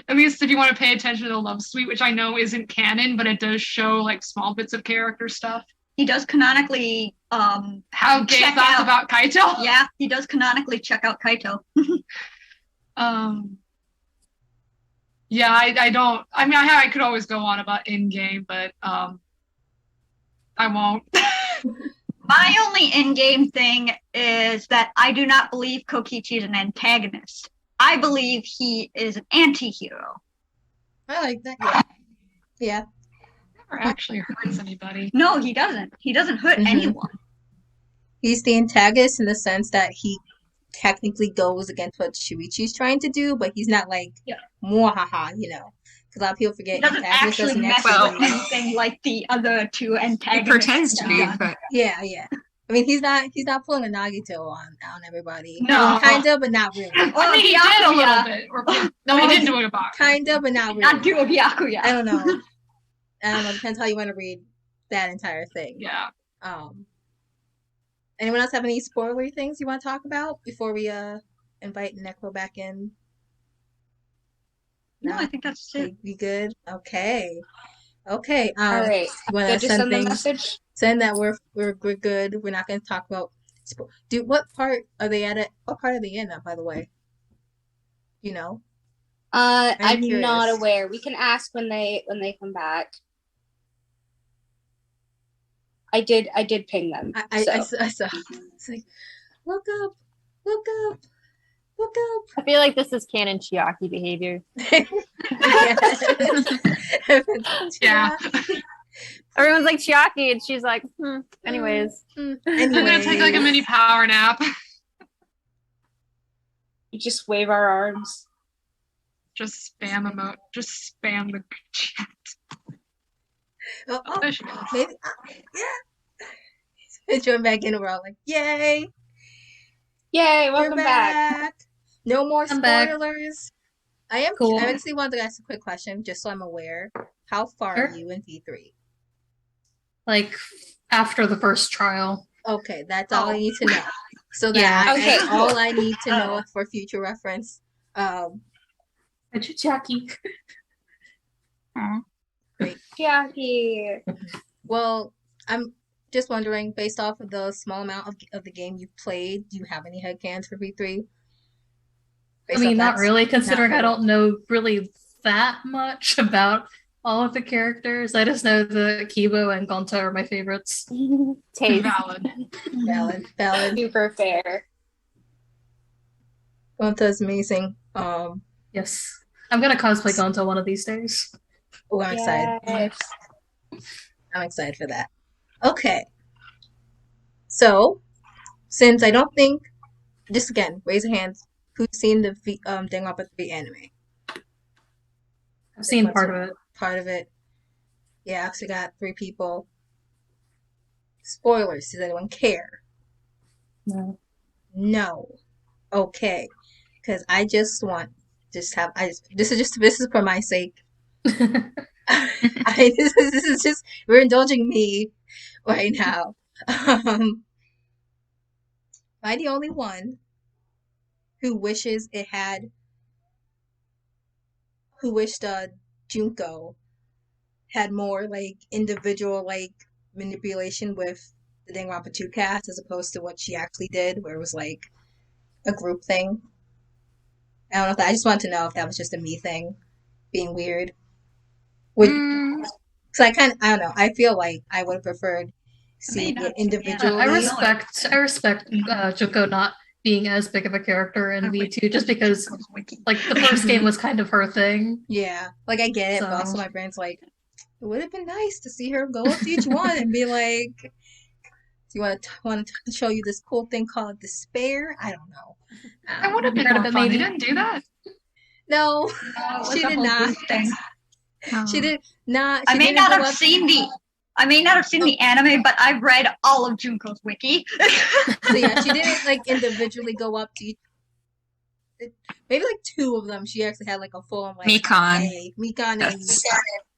At least if you want to pay attention to the love suite, which I know isn't canon, but it does show like small bits of character stuff. He does canonically Have gay check thoughts out. about Kaito. Yeah, he does canonically check out Kaito. Yeah, I don't. I mean, I could always go on about in game, but I won't. My only in-game thing is that I do not believe Kokichi is an antagonist. I believe he is an anti-hero. I like that. Yeah. Yeah. Never actually hurts anybody. No, he doesn't. He doesn't hurt Mhm. anyone. He's the antagonist in the sense that he technically goes against what Shuichi's trying to do, but he's not like, Yeah. mwahaha, you know. Because a lot of people forget He doesn't antagonist actually mess Well- with anything like the other two He antagonists. pretends to be, Yeah. but Yeah, yeah. I mean, he's not pulling a Nagito on everybody. No. I mean, kind of, but not really. I mean, he did a Byakuya. little bit. No, he didn't do it about. Kind of, but not really. Not do a Byakuya. I don't know. Depends how you want to read that entire thing. Yeah. Anyone else have any spoilery things you want to talk about before we invite Necro back in? No, I think that's it. We good? Okay. Okay. All right. You want Did to you send send the things? message? Send that we're good. We're not going to talk about. What part are they at? What part are they in? By the way, you know. I'm not curious. aware. We can ask when they come back. I did ping them. I so. saw. It's like, look up. I feel like this is canon Chiaki behavior. Yeah. Everyone's like Chiaki, and she's like, anyways. I'm gonna take like a mini power nap. You just wave our arms. Just spam Just spam the chat. Oh, There she goes. maybe. Yeah. Join back in, and we're all like, yay! Yay! We're Welcome back. No more I'm back. spoilers. I Cool. actually wanted to ask a quick question, just so I'm aware. How far are Sure. you in V3? Like after the first trial. Okay, that's all I Oh. need to know. So that Yeah. Okay, that's all I need to know Oh. for future reference. Jackie. Chiaki. Well, I'm just wondering, based off of the small amount of the game you've played, do you have any headcanons for V3? I mean, not really, considering not I don't know really that much about all of the characters. I just know the Kibo and Gonta are my favorites. Taste. Valid. Valid. Super fair. Gonta's amazing. Yes. I'm gonna cosplay Gonta one of these days. Oh, I'm excited. Yes. I'm excited for that. Okay. So, since I don't think, just again, raise your hands. Who's seen the Danganronpa 3 anime? I've seen part of it. Part of it. Yeah, I actually got 3 people. Spoilers. Does anyone care? No. No. Okay. Because I just want this is for my sake. This is just, we're indulging me right now. Am I the only one who wishes Junko had more like individual like manipulation with the Danganronpa 2 cast as opposed to what she actually did, where it was like a group thing? I don't know if I just wanted to know if that was just a me thing, being weird. Because I don't know. I feel like I would have preferred seeing it individually. I respect Junko not being as big of a character in V2 just because like the first game was kind of her thing. Yeah, like I get it, but also my brain's like, it would have been nice to see her go up to each one and be like, "Do you want to show you this cool thing called despair?" I don't know. That would have been more fun. They didn't do that. No, she did not. She did not. I She may didn't not go have up- seen the I may not have seen the anime, but I've read all of Junko's wiki. So yeah, she didn't like individually go up to maybe like 2 of them. She actually had like a full on like Mikan. hey, Mikan and Yes.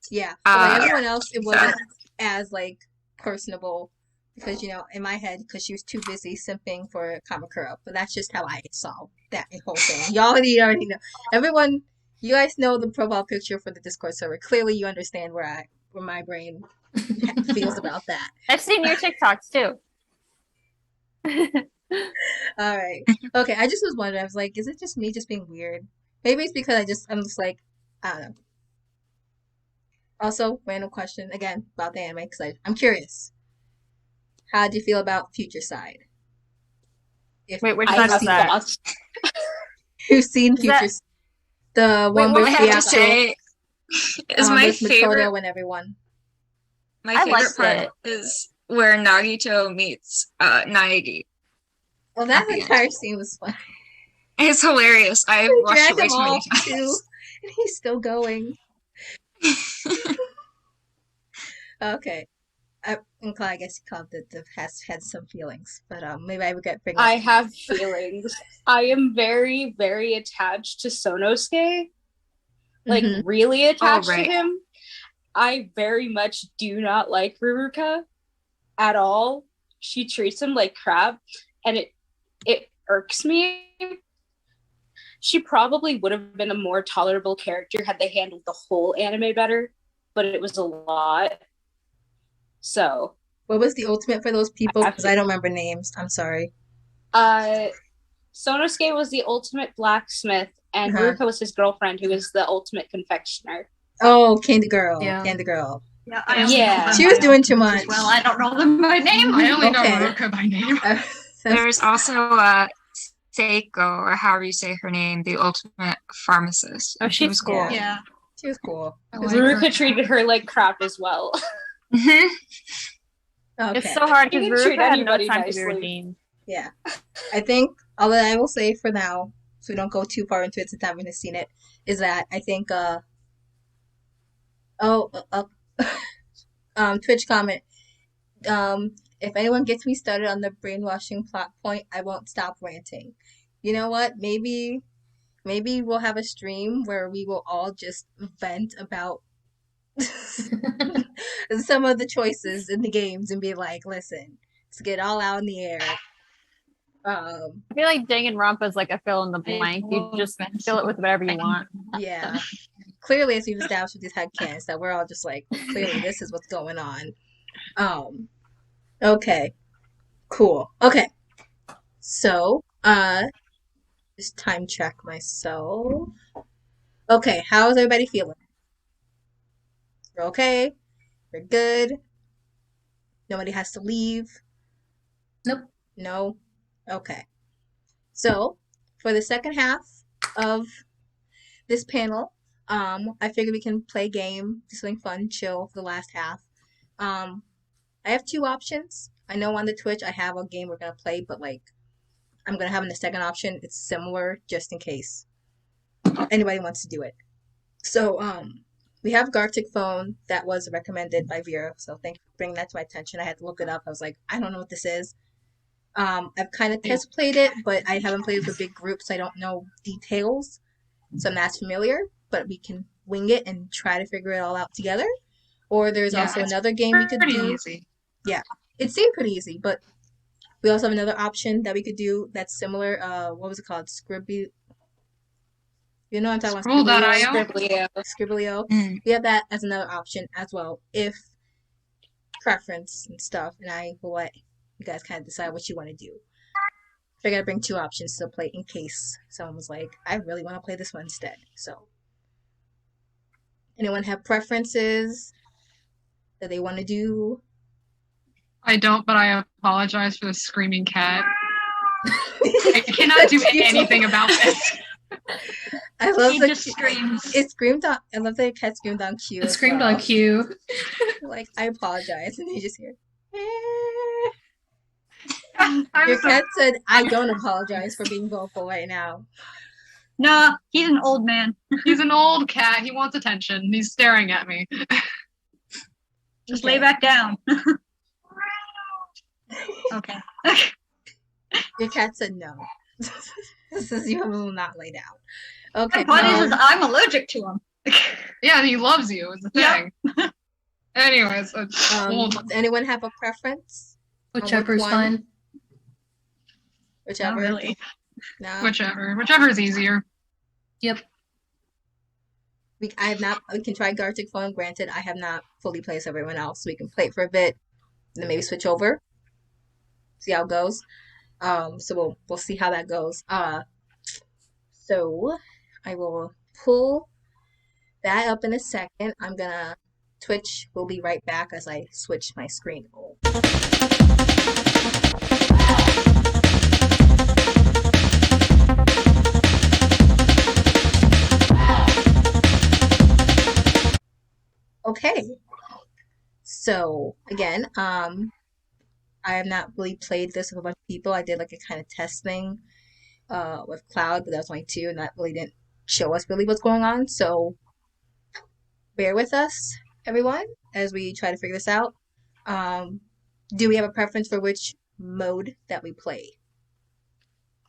yeah. But like Uh, everyone else, it wasn't as like personable because in my head, because she was too busy simping for Kamakura. But that's just how I saw that whole thing. Y'all already know. Everyone, you guys know the profile picture for the Discord server. Clearly, you understand where my brain feels about that. I've seen your TikToks too. All right. Okay, I just was wondering. I was like, is it just me just being weird? Maybe it's because I'm just like, I don't know. Also, random question again about the anime because I'm curious. How do you feel about Future Side? Wait, which I side's have that? thoughts. You've seen Is that- Future, the one what with I have to Byakuya, say is my with favorite. Makoto and everyone. My I favorite liked part it. is where Nagito meets Naegi. Well, that At the end. entire scene was fun. It's hilarious. I've He watched it dragged way him too many off too, and he's still going. times. Okay. I'm glad. I guess he called has had some feelings, but maybe I regret bringing. I have feelings. I am very, very attached to Sonosuke. Like, Mhm. really attached right. to him. I very much do not like Ruruka at all. She treats him like crap, and it irks me. She probably would have been a more tolerable character had they handled the whole anime better, but it was a lot. So, What was the ultimate for those people? I have Because to- I don't remember names. I'm sorry. Sonosuke was the ultimate blacksmith, and Uh-huh. Ruruka was his girlfriend, who was the ultimate confectioner. Oh, Candy Girl. Yeah. Candy Girl. Yeah, I only Yeah. know them She was by doing too ultimates much. as well, I don't know them by name. I only know Okay. Ruka by name. There's also Seiko, or however you say her name, the ultimate pharmacist. Oh, She she's was cool. cool. Yeah. She was cool. I like her. Ruruka treated her like crap as well. Mhm. Okay. It's so hard You because can treat Ruruka had no anybody time to be nicely. redeemed. Yeah. I think all that I will say for now, so we don't go too far into it since I haven't seen it, is that I think Twitch comment. If anyone gets me started on the brainwashing plot point, I won't stop ranting. You know what? Maybe we'll have a stream where we will all just vent about some of the choices in the games and be like, listen, let's get all out in the air. I feel like Danganronpa is like a fill in the blank. You just fill it with whatever you want. Yeah. Clearly, as we've established with these headcanons, that we're all just like, clearly this is what's going on. Okay. Cool. Okay. So, just time check myself. Okay, how is everybody feeling? We're okay? We're good? Nobody has to leave? Nope. No? Okay. So, for the second half of this panel, I figured we can play a game, do something fun, chill for the last half. I have 2 options. I know on the Twitch I have a game we're gonna play, but like I'm gonna have in the second option. It's similar, just in case anybody wants to do it. So we have Gartic Phone that was recommended by Vera. So thank you for bringing that to my attention. I had to look it up. I was like, I don't know what this is. I've kind of test played it, but I haven't played it with a big group, so I don't know details. So I'm not familiar, but we can wing it and try to figure it all out together. Or there's Yeah, also it's another game we could Pretty do. easy. It seemed pretty easy, but we also have another option that we could do that's similar. What was it called? Scribby. You know what I'm talking about? Scroll.io? Scribblio. Scribblio. Mm. We have that as another option as well, if preference and stuff, and I will let you guys kind of decide what you want to do. So I gotta bring 2 options to play in case someone was like, I really want to play this one instead. So, anyone have preferences that they want to do? I don't, but I apologize for the screaming cat. I cannot do anything about this. I love He the just screams. It screamed on. I love that your cat screamed on cue. It as screamed well. on cue. Like, I apologize, and you just hear. I'm Your so- cat said, "I don't apologize for being vocal right now." Nah, he's an old man. He's an old cat. He wants attention. He's staring at me. Just Okay. lay back down. Okay. Your cat said no. This is you will not lay down. Okay. The point is I'm allergic to him. Yeah, and he loves you. Is the Yep. thing. Anyways, does anyone have a preference? Whichever's one? fine. Whichever. Not really. No. whichever is easier. Yep. We can try Gartic Phone. Granted, I have not fully played with everyone else. So we can play it for a bit, and then maybe switch over. See how it goes. So we'll see how that goes. So I will pull that up in a second. I'm gonna Twitch. We'll be right back as I switch my screen. Okay. So again, I have not really played this with a bunch of people. I did like a kind of test thing with Cloud, but that was only 2, and that really didn't show us really what's going on. So bear with us, everyone, as we try to figure this out. Do we have a preference for which mode that we play?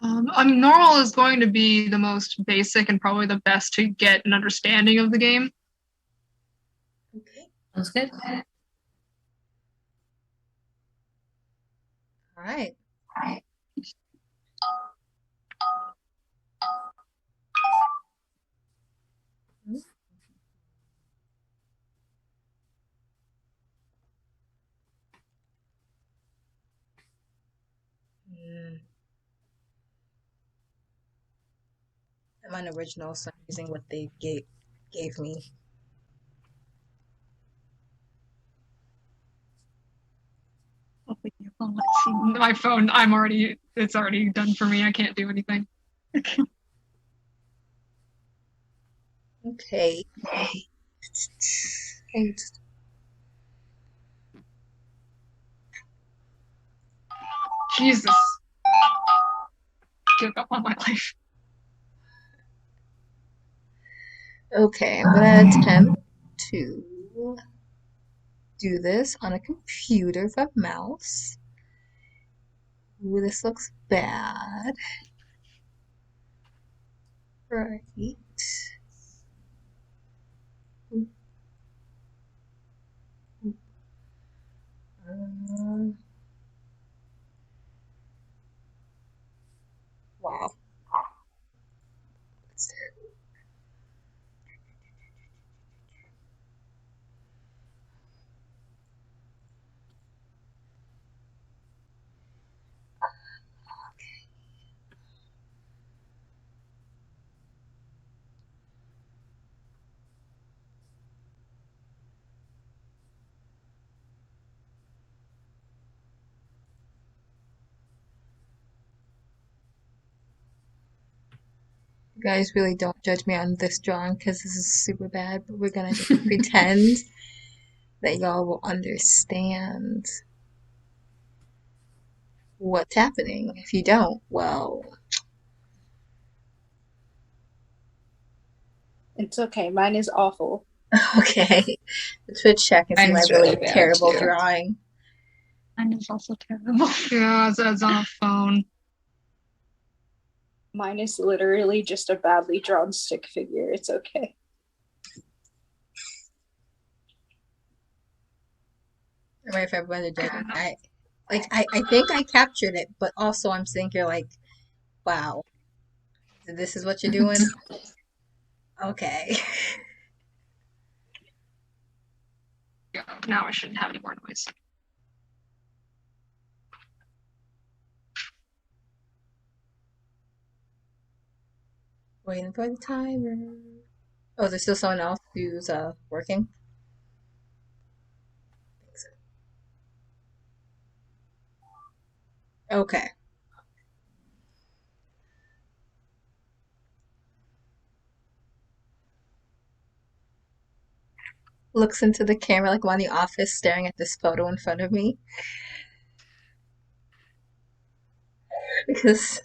Normal is going to be the most basic and probably the best to get an understanding of the game. Okay. Sounds good. All right. I'm on original, so I'm using what they gave me. My phone, it's already done for me. I can't do anything. Okay. Jesus. Give up on my life. Okay, I'm gonna attempt to do this on a computer with a mouse. Ooh, this looks bad. Right. Wow. You guys really don't judge me on this drawing because this is super bad, but we're gonna just pretend that y'all will understand what's happening. If you don't, well, It's okay. Mine is awful. okay. The Twitch check and see my Mine's really really bad, terrible too. drawing. Mine is also terrible. Yeah, it's on a phone. Mine is literally just a badly drawn stick figure. It's okay. I'm ready for everyone to judge me. I think I captured it, but also I'm thinking like, wow, this is what you're doing? Okay. Yeah, now I shouldn't have any more noise. Waiting for the timer. Oh, there's still someone else who's working? Okay. Looks into the camera like I'm in the office staring at this photo in front of me. Because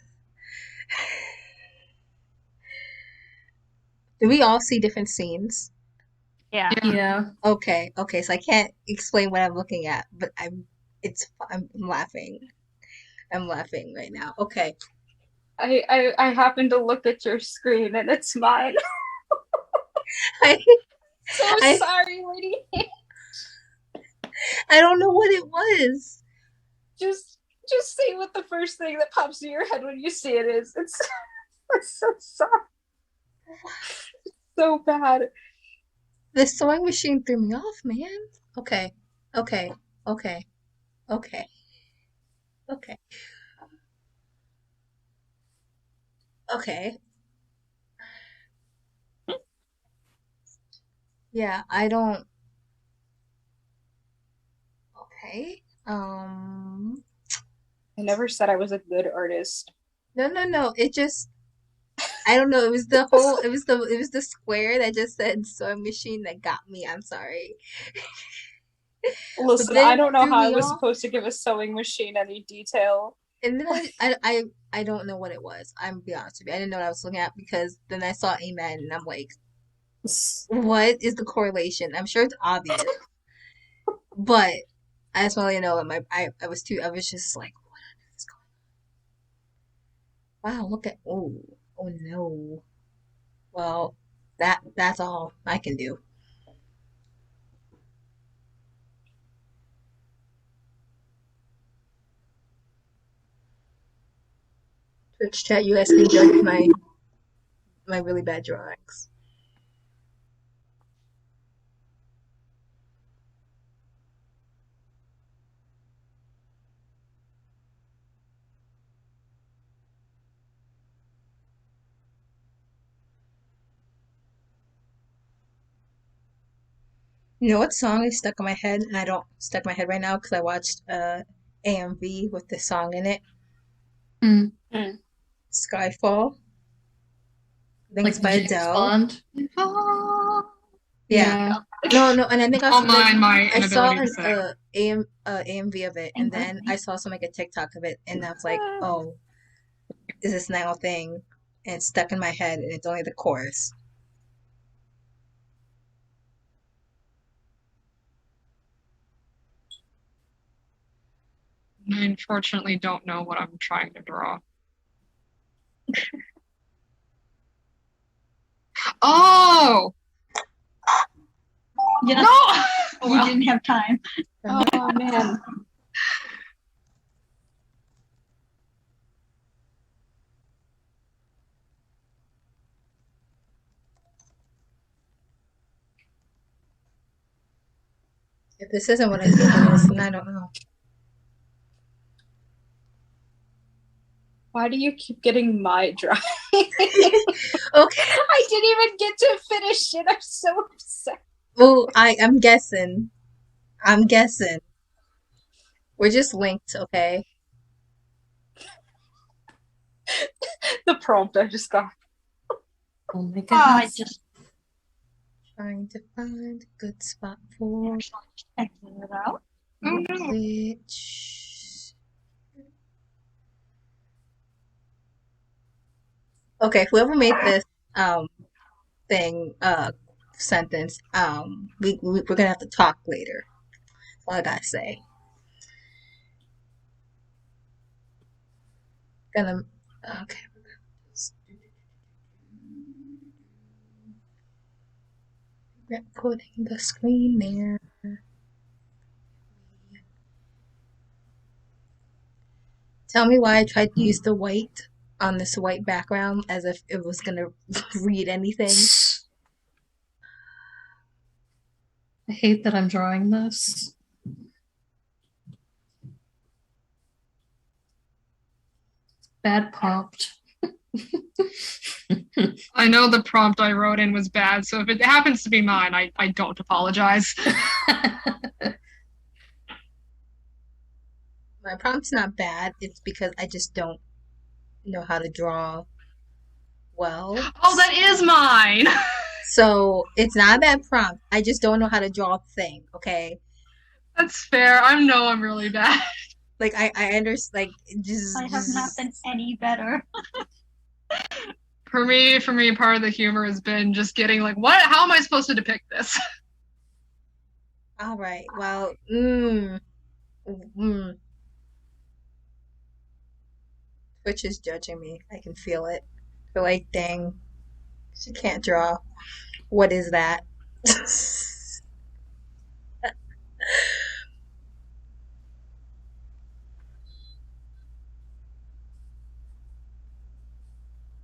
do we all see different scenes? Yeah. Yeah. Okay, so I can't explain what I'm looking at, but I'm laughing. I'm laughing right now. Okay. I happen to look at your screen and it's mine. I So I sorry, lady. I don't know what it was. Just say what the first thing that pops in your head when you see it is. It's so sorry. So bad. The sewing machine threw me off, man. Okay. Okay. Okay. Okay. Okay. Okay. Yeah, I don't. Okay. I never said I was a good artist. No. It just, I don't know. It was the square that just said sewing machine that got me. I'm sorry. Listen, then I it don't know threw how I me was off. supposed to give a sewing machine any detail. And then I don't know what it was. I'm gonna be honest with you. I didn't know what I was looking at because then I saw Amen and I'm like, what is the correlation? I'm sure it's obvious, but I just want to let you know that I was just like, what is going on? Wow, look at oh no. Well, that's all I can do. Twitch chat, you guys can judge my really bad drawings. You know what song is stuck in my head, and I don't stuck in my head right now because I watched AMV with this song in it. Mm. Skyfall. I think Like it's by the James Adele. Bond. Yeah. No, and I think Don't mind my I saw inability to an sing. AMV of it, and then I saw someone make a TikTok of it, and I was like, oh, is this now a thing? And it's stuck in my head, and it's only the chorus. I unfortunately don't know what I'm trying to draw. Oh! Yes, No! we didn't have time. Oh man. If this isn't what I think it is, then I don't know. Why do you keep getting my drawing? Okay. I didn't even get to finish it. I'm so upset. Well, I'm guessing. We're just linked, okay? The prompt I just got. Oh my Oh, I goodness. just Trying to find a good spot for exit it out. Oh no. which. Okay, whoever made this thing sentence, we're gonna have to talk later. That's all I gotta say. Gonna okay. Putting the screen there. Tell me why I tried to use the white on this white background as if it was gonna read anything. I hate that I'm drawing this. Bad prompt. I know the prompt I wrote in was bad, so if it happens to be mine, I don't apologize. My prompt's not bad. It's because I just don't know how to draw well. Oh, that is mine! So it's not a bad prompt. I just don't know how to draw a thing, okay? That's fair. I know I'm really bad. Like I understand, like just I have not been any better. For me, part of the humor has been just getting like, how am I supposed to depict this? All right. Well, Twitch is judging me. I can feel it. They're like, dang, she can't draw. What is that?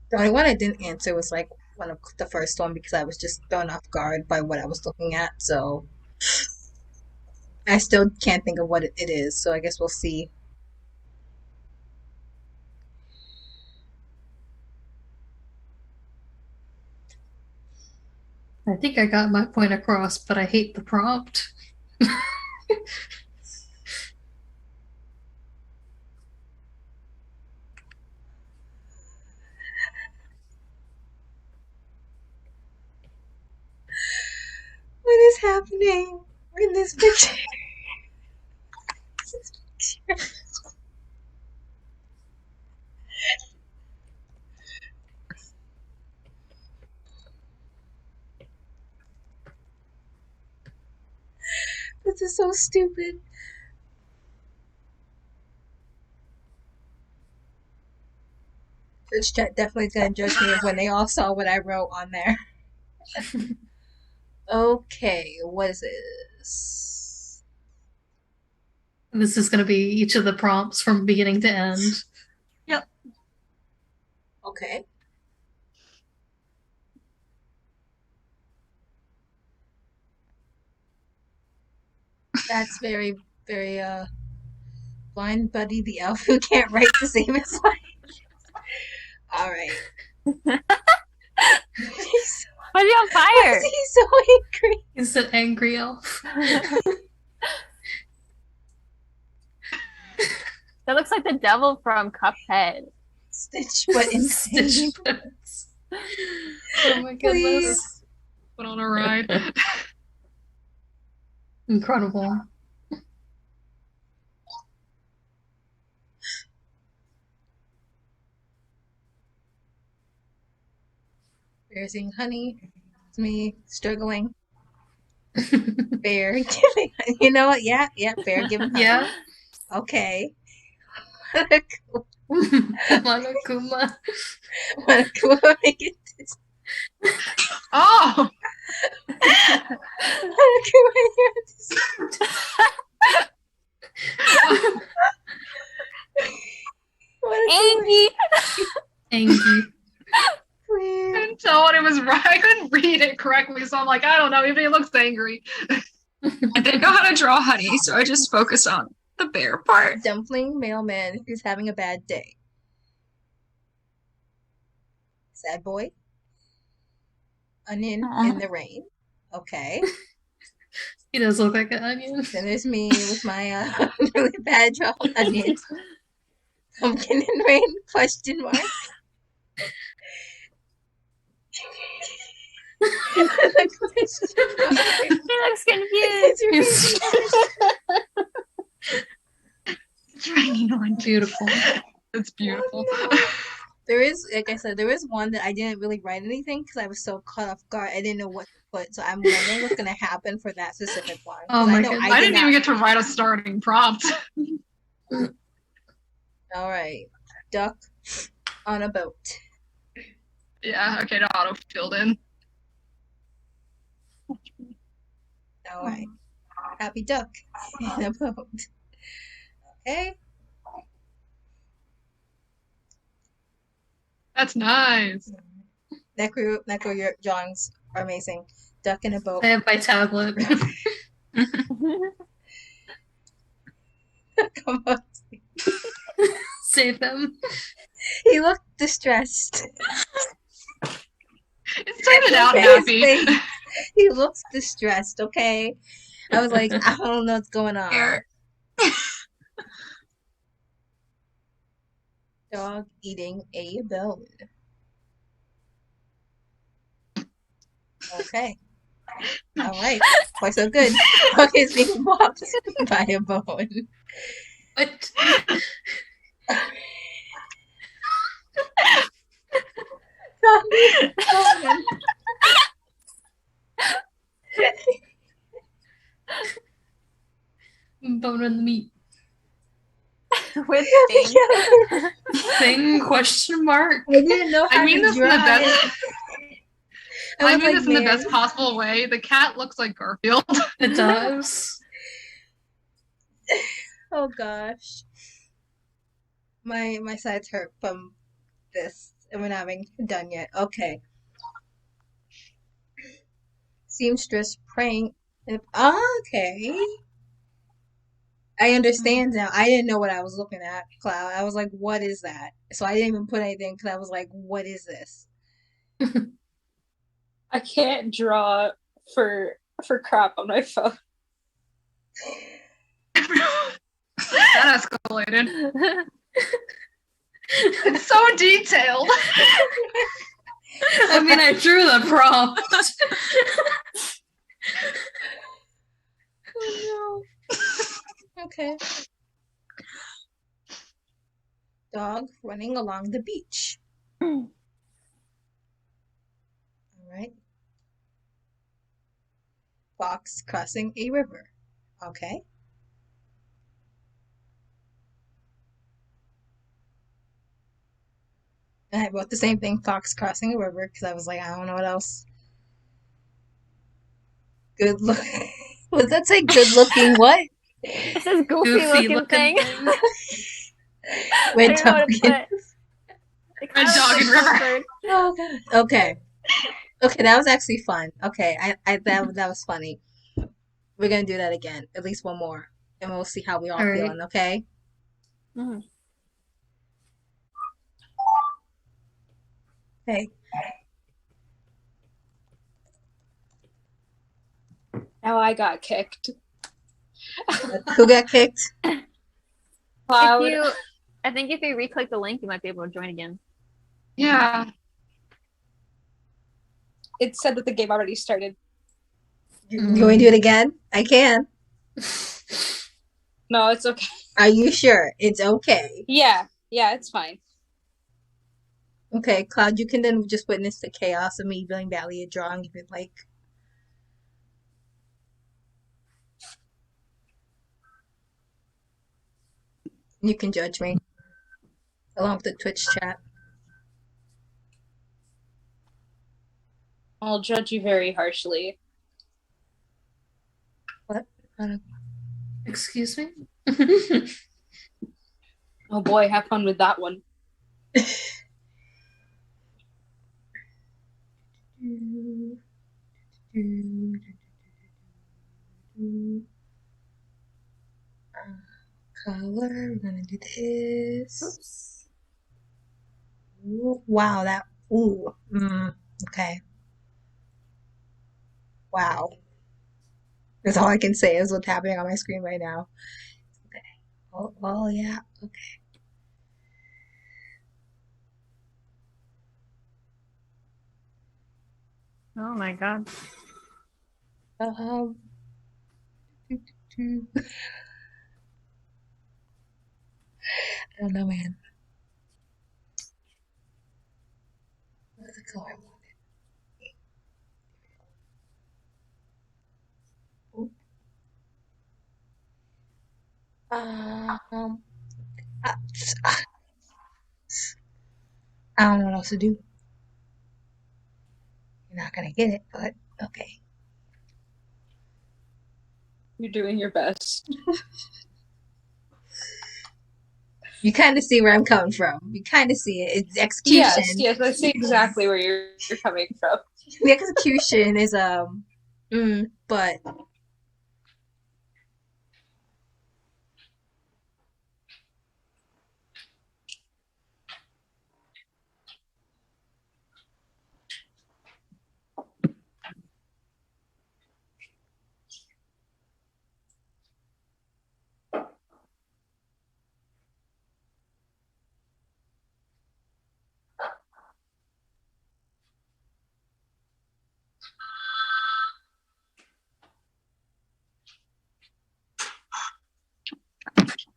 The only one I didn't answer was like one of the first one because I was just thrown off guard by what I was looking at. So I still can't think of what it is. So I guess we'll see. I think I got my point across, but I hate the prompt. What is happening in this picture? This is so stupid. Twitch chat definitely gonna judge me when they all saw what I wrote on there. Okay, what is this? This is going to be each of the prompts from beginning to end. Yep. Okay. That's very, very, Blind Buddy the elf who can't write to save his life. Alright. Why is he on Why fire? is he so angry? He's an angry elf. That looks like the devil from Cuphead. Stitch, but insane. Stitch Fits. Oh my goodness. Please. Put on a ride. Incredible. Bear saying honey. It's me struggling. Bear giving honey. You know what? Yeah, bear giving honey. Yeah. Okay. Monokuma. Make it Oh! Angie! Angry. I couldn't tell what it was right. I couldn't read it correctly, so I'm like, I don't know. Maybe he looks angry. I didn't know how to draw honey, so I just focused on the bear part. Dumpling mailman who's having a bad day. Sad boy. Onion in the rain. Okay. He does look like an onion. Then there's me with my really bad draw onion. Pumpkin in rain? Question mark. He looks confused. It's raining on. Beautiful. It's beautiful. There is, like I said, there is one that I didn't really write anything because I was so caught off guard. I didn't know what to put, so I'm wondering what's going to happen for that specific one. Oh my goodness. I didn't even get to write a starting prompt. All right. Duck on a boat. Yeah, okay, to auto-filled in. All right. Happy duck in a boat. Okay. That's nice. Necro, your drawings are amazing. Duck in a boat. I have my tablet. Come on. Save them. He looked distressed. It started out His happy. face. He looks distressed, okay? I was like, I don't know what's going on. Bear. Dog eating a bone. Okay. All right. Quite so good. Dog is being walked by a bone. What? Dog Oh, man. Bone in the meat. With Yeah. Thing question mark. I didn't know how I mean to this in the draw best. it. I was mean like, this in the man. best possible way. The cat looks like Garfield. It does. Oh gosh. My sides hurt from this, and we're not having done yet. Okay. Seamstress praying. Okay. I understand now. I didn't know what I was looking at, Cloud. I was like, what is that? So I didn't even put anything because I was like, what is this? I can't draw for crap on my phone. That escalated. It's so detailed. I mean, I drew the prompt. Oh no. Okay. Dog running along the beach. All right. Fox crossing a river. Okay. And I wrote the same thing, fox crossing a river, because I was like, I don't know what else. Good look. What that say? Good looking what? It says goofy looking thing. Red I don't know what dog. to put. It Red kinda dog looks and like river. bird. Oh god. Okay. Okay, that was actually fun. Okay, that was funny. We're gonna do that again, at least one more, and we'll see how we all All right. feeling. Okay. Mhm. Okay. Now I got kicked. Who got kicked? Cloud. I think if you re-click the link, you might be able to join again. Yeah. It said that the game already started. You want to do it again? I can. No, it's okay. Are you sure? It's okay. Yeah, it's fine. Okay, Cloud, you can then just witness the chaos of me feeling badly at drawing if you'd like. You can judge me. Along with the Twitch chat. I'll judge you very harshly. What? Excuse me? Oh boy, have fun with that one. Color, we're gonna do this. Oops. Ooh, wow, that. Ooh. Okay. Wow. That's all I can say is what's happening on my screen right now. Okay. Oh, well, yeah. Okay. Oh my god. I don't know, man. What's the color I wanted? I don't know what else to do. You're not gonna get it, but okay. You're doing your best. You kind of see where I'm coming from. You kind of see it. It's execution. Yes, I see exactly where you're coming from. The execution is but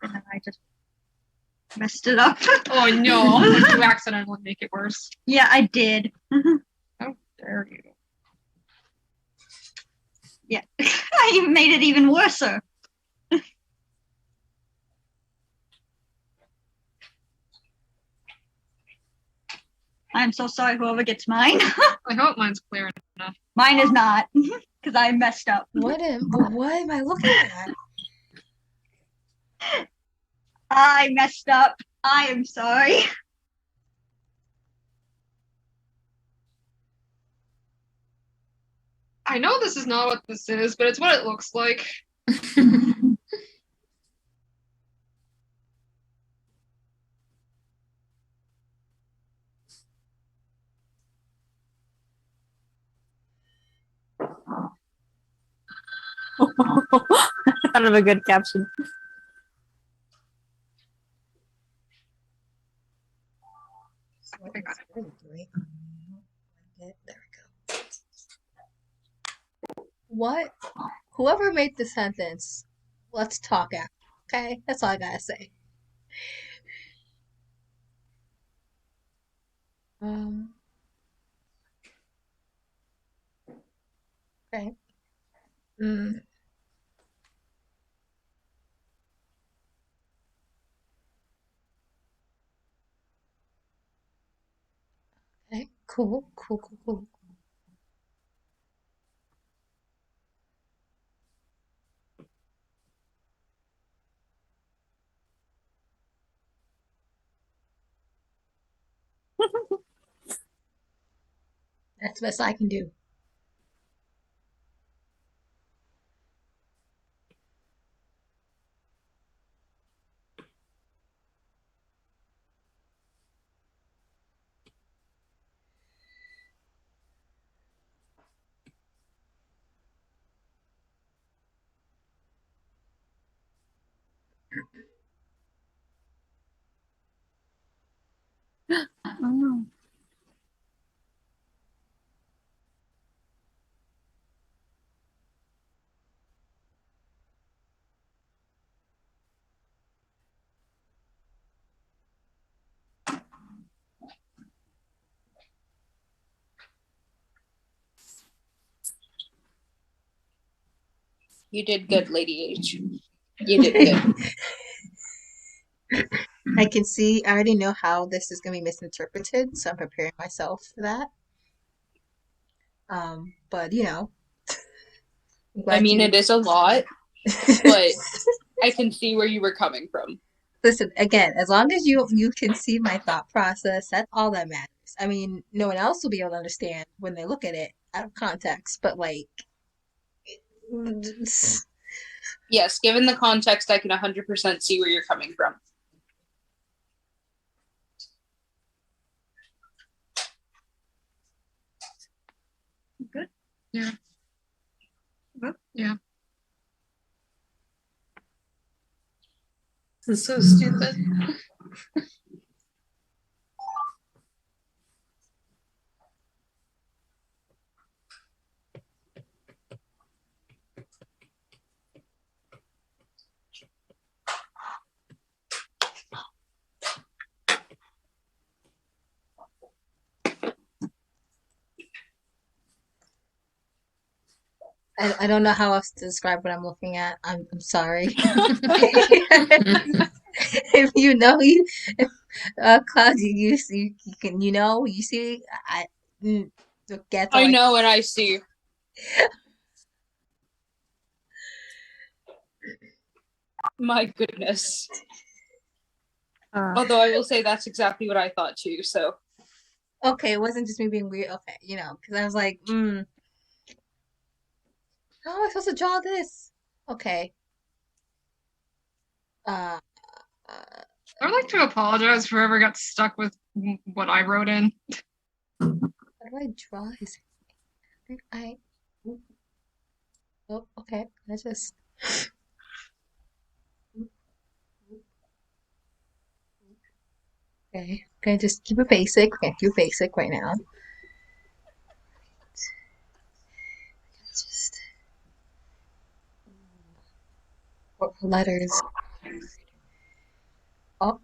And then I just messed it up. Oh no! You accidentally make it worse. Yeah, I did. dare you? Yeah, I made it even worse. I'm so sorry, whoever gets mine. I hope mine's clear enough. Mine is not, because I messed up. What am I looking at? I messed up. I am sorry. I know this is not what this is, but it's what it looks like. Kind of a good caption. What is really doing? There we go. What? Whoever made the sentence, let's talk out. Okay? That's all I gotta say. Okay. Okay, cool. That's the best I can do. Oh no. You did good, Lady H. You did good. I can see, I already know how this is going to be misinterpreted, so I'm preparing myself for that. But you know, I mean, it is a lot, but I can see where you were coming from. Listen, again, as long as you can see my thought process, that's all that matters. I mean, no one else will be able to understand when they look at it out of context, but like, Yes, given the context, I can 100% see where you're coming from. Good. Yeah. Good. Yeah. This is so stupid. I don't know how else to describe what I'm looking at. I'm sorry. If you know you, Cloud, you see, you can, you see, get to I like, know and I see. My goodness. Although I will say that's exactly what I thought too, so. Okay, it wasn't just me being weird. Okay, because I was like, how am I supposed to draw this? Okay. Uh, I would like to apologize for whoever got stuck with what I wrote in. how do I draw his? Oh, okay. I just. Okay, just keep it basic. Okay, keep it basic right now. Just what letters? Oh,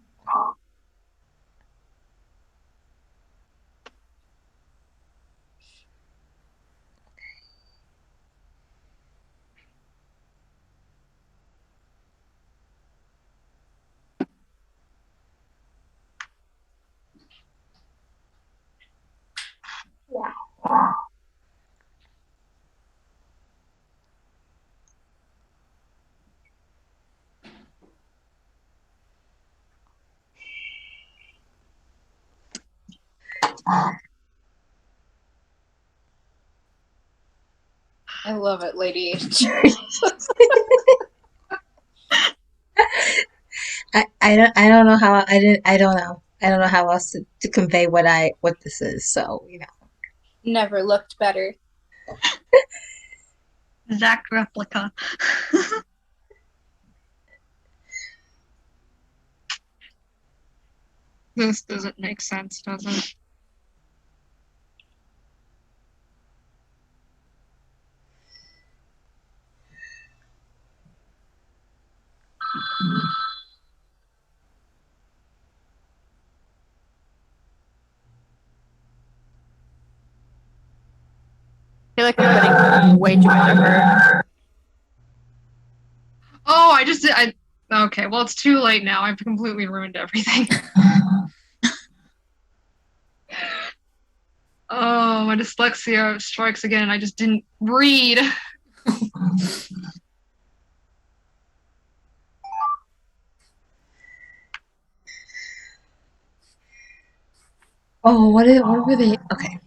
I love it, Lady H. I don't know how I don't know. I don't know how else to convey what this is. So, you know. Never looked better. Exact replica. This doesn't make sense, does it? I feel like you're putting way too much effort. Oh, okay, well, it's too late now. I've completely ruined everything. Oh, my dyslexia strikes again. I just didn't read. Oh, what were they? Okay.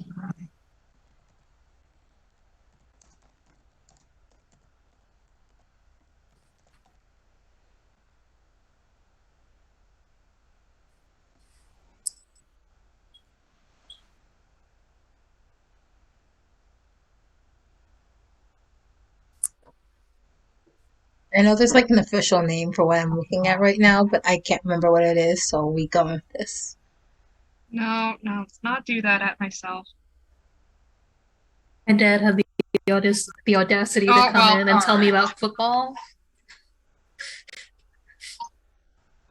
I know there's like an official name for what I'm looking at right now, but I can't remember what it is, so we go with this. No, let's not do that at myself. My dad had the audacity to come in and tell me about football.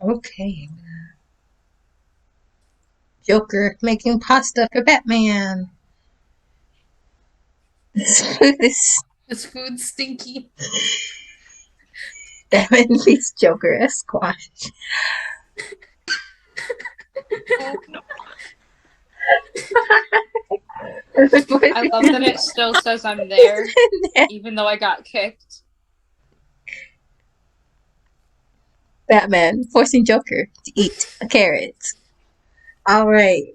Okay. Joker making pasta for Batman. Is food stinky? Batman meets Joker as squash. Oh, no. I love that it still says I'm there, even though I got kicked. Batman forcing Joker to eat a carrot. All right.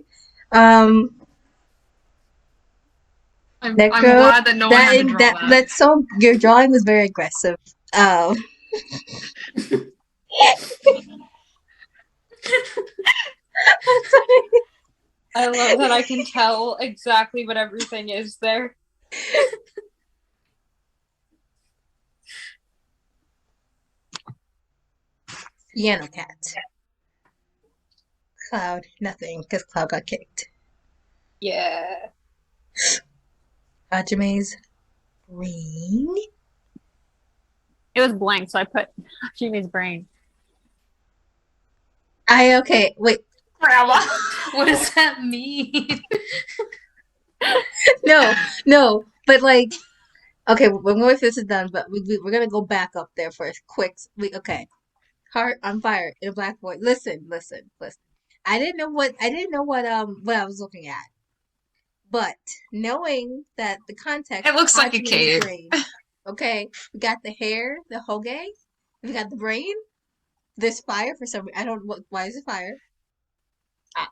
I'm glad that no one had to draw that. That's so. Your drawing was very aggressive. I love that I can tell exactly what everything is there. Piano cat. Cloud, nothing, because Cloud got kicked. Yeah. Hajime's brain. It was blank, so I put Jimmy's brain. Okay, wait. Grandma. What does that mean? No, but like, okay, when this is done, but we're gonna go back up there first, quick. Okay, heart on fire in a black void. Listen. I didn't know what I was looking at, but knowing that the context, It looks like a Hajime's cave. brain, okay, we got the hair, the hoge, we got the brain. There's fire for some reason. I don't. Why is it fire?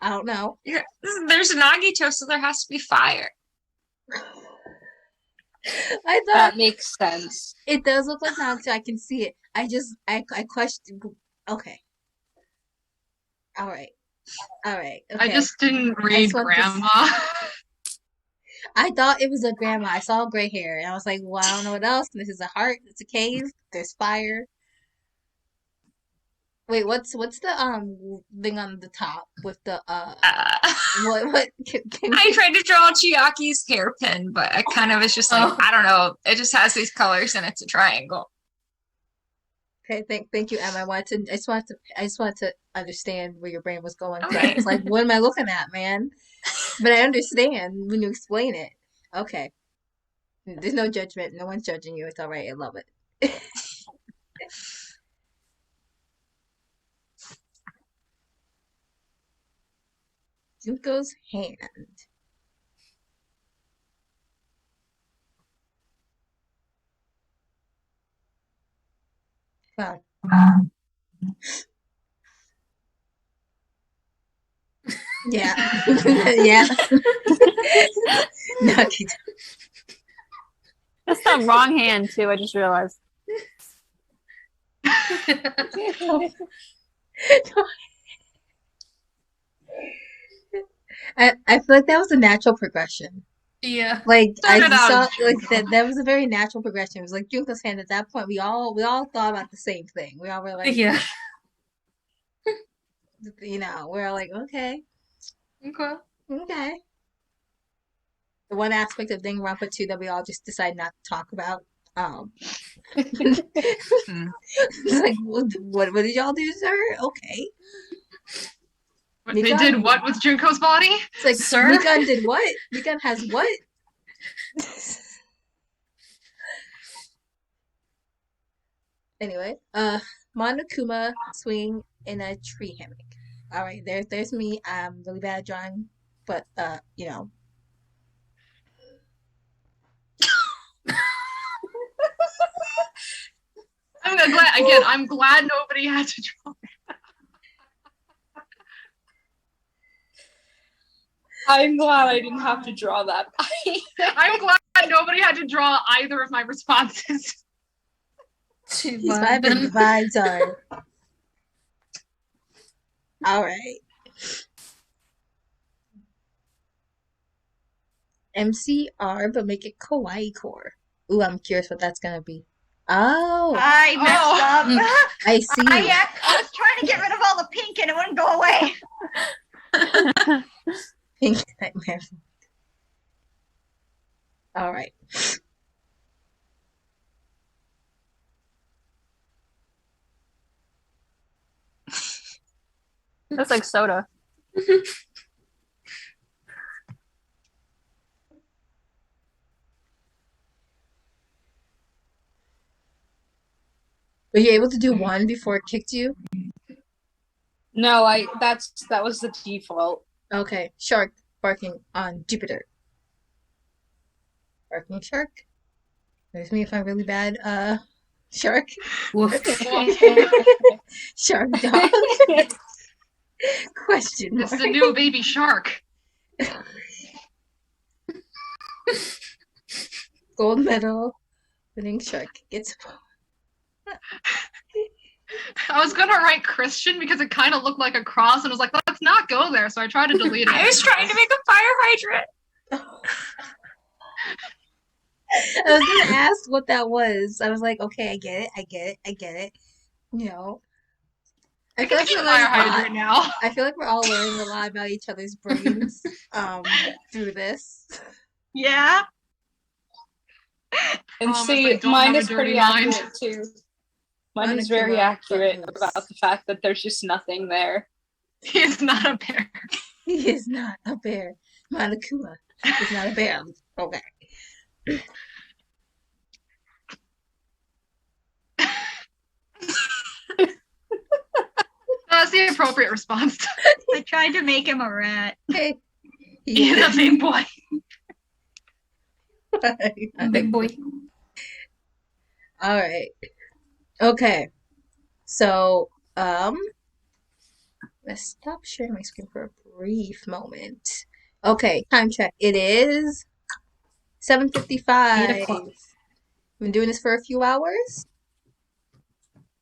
I don't know. Yeah, there's Nagito, so there has to be fire. I thought That makes sense. it does look like Nagito. I can see it. I question. Okay. All right. Okay. I just didn't read Grandma. I thought it was a grandma. I saw gray hair, and I was like, "Well, I don't know what else." This is a heart. It's a cave. There's fire. Wait, what's the thing on the top with the what can I tried to draw Chiaki's hairpin, but I kind of was just like, I don't know. It just has these colors and it's a triangle. Okay, thank you, Emma. I just wanted to understand where your brain was going. Okay. It's like, what am I looking at, man? But I understand when you explain it. Okay. There's no judgment. No one's judging you. It's all right. I love it. Junko's hand. Wow. Yeah. Yeah. No, That's the wrong hand too. I just realized. I feel like that was a natural progression. Yeah. Like I Started out saw as like Junko. that was a very natural progression. It was like Junko's hand at that point we all thought about the same thing. We all were like, Yeah. we're all like, okay. Okay. Okay. The one aspect of Danganronpa 2 that we all just decided not to talk about. It's like, what did y'all do, sir? Okay. They did what with Junko's body? It's like, Sir? Mikan did what? Mikan has what? Anyway, Monokuma swing in a tree hammock. All right, there's me. I'm really bad at drawing, but I'm glad nobody had to draw. I'm glad I didn't have to draw that. I'm glad nobody had to draw either of my responses. he's vibing. The vibes are. All right. MCR, but make it kawaii core. Ooh, I'm curious what that's gonna be. Oh, I messed up. I see. I was trying to get rid of all the pink and it wouldn't go away. Pink nightmare. All right. That's like soda. Were you able to do one before it kicked you? No, that was the default. Okay. Shark barking on Jupiter. Barking shark. There's me if I'm really bad. Shark. Woof. Shark dog. Question mark. It's the new baby shark. Gold medal. Winning shark gets. I was gonna write Christian because it kind of looked like a cross, and I was like, let's not go there. So I tried to delete it. I was trying to make a fire hydrant. I was gonna ask what that was. I was like, okay, I get it. You know, I feel like It's a we're fire learning a hydrant lot. now. I feel like we're all learning a lot about each other's brains through this. Yeah. And Almost see, like don't mine have a is dirty pretty mind. accurate too. Mine is Monokuma very accurate Footloose. about the fact that there's just nothing there. He is not a bear. He is not a bear. Monokuma is not a bear. Okay. That's the appropriate response. I tried to make him a rat. Hey. He's a big boy. Big boy. All right. Okay. So, let's stop sharing my screen for a brief moment. Okay, time check. It is 7:55. 8 o'clock. I've been doing this for a few hours.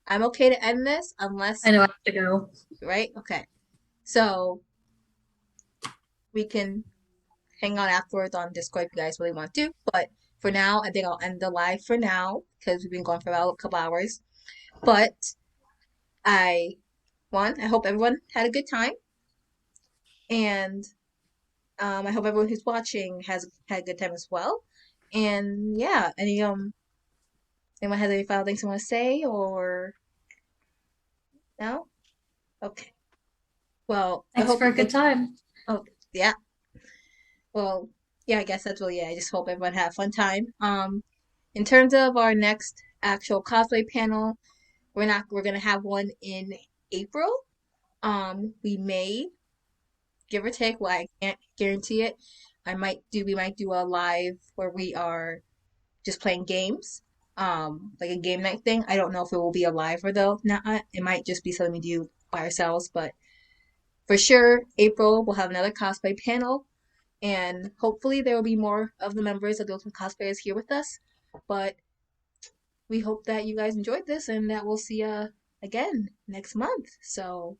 I'm okay to end this unless, I know I have to go. right? Okay. So, we can hang on afterwards on Discord if you guys really want to. But for now, I think I'll end the live for now because we've been going for about a couple hours. But I hope everyone had a good time. And I hope everyone who's watching has had a good time as well. And yeah, anyone has any final things they want to say or no? Okay. Well, I Thanks hope for a good time. yeah. Well, yeah, I guess that's really it. I just hope everyone had a fun time. In terms of our next actual cosplay panel, we're gonna have one in April. We may, give or take, well, I can't guarantee it. We might do a live where we are just playing games. Like a game night thing. I don't know if it will be a live or though not. It might just be something we do by ourselves, but for sure, April will have another cosplay panel, and hopefully there will be more of the members of the Ultimate Cosplayers here with us. But we hope that you guys enjoyed this and that we'll see you again next month. So,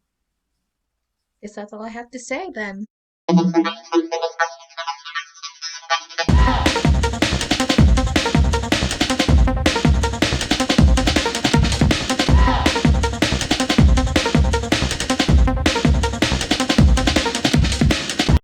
guess that's all I have to say then.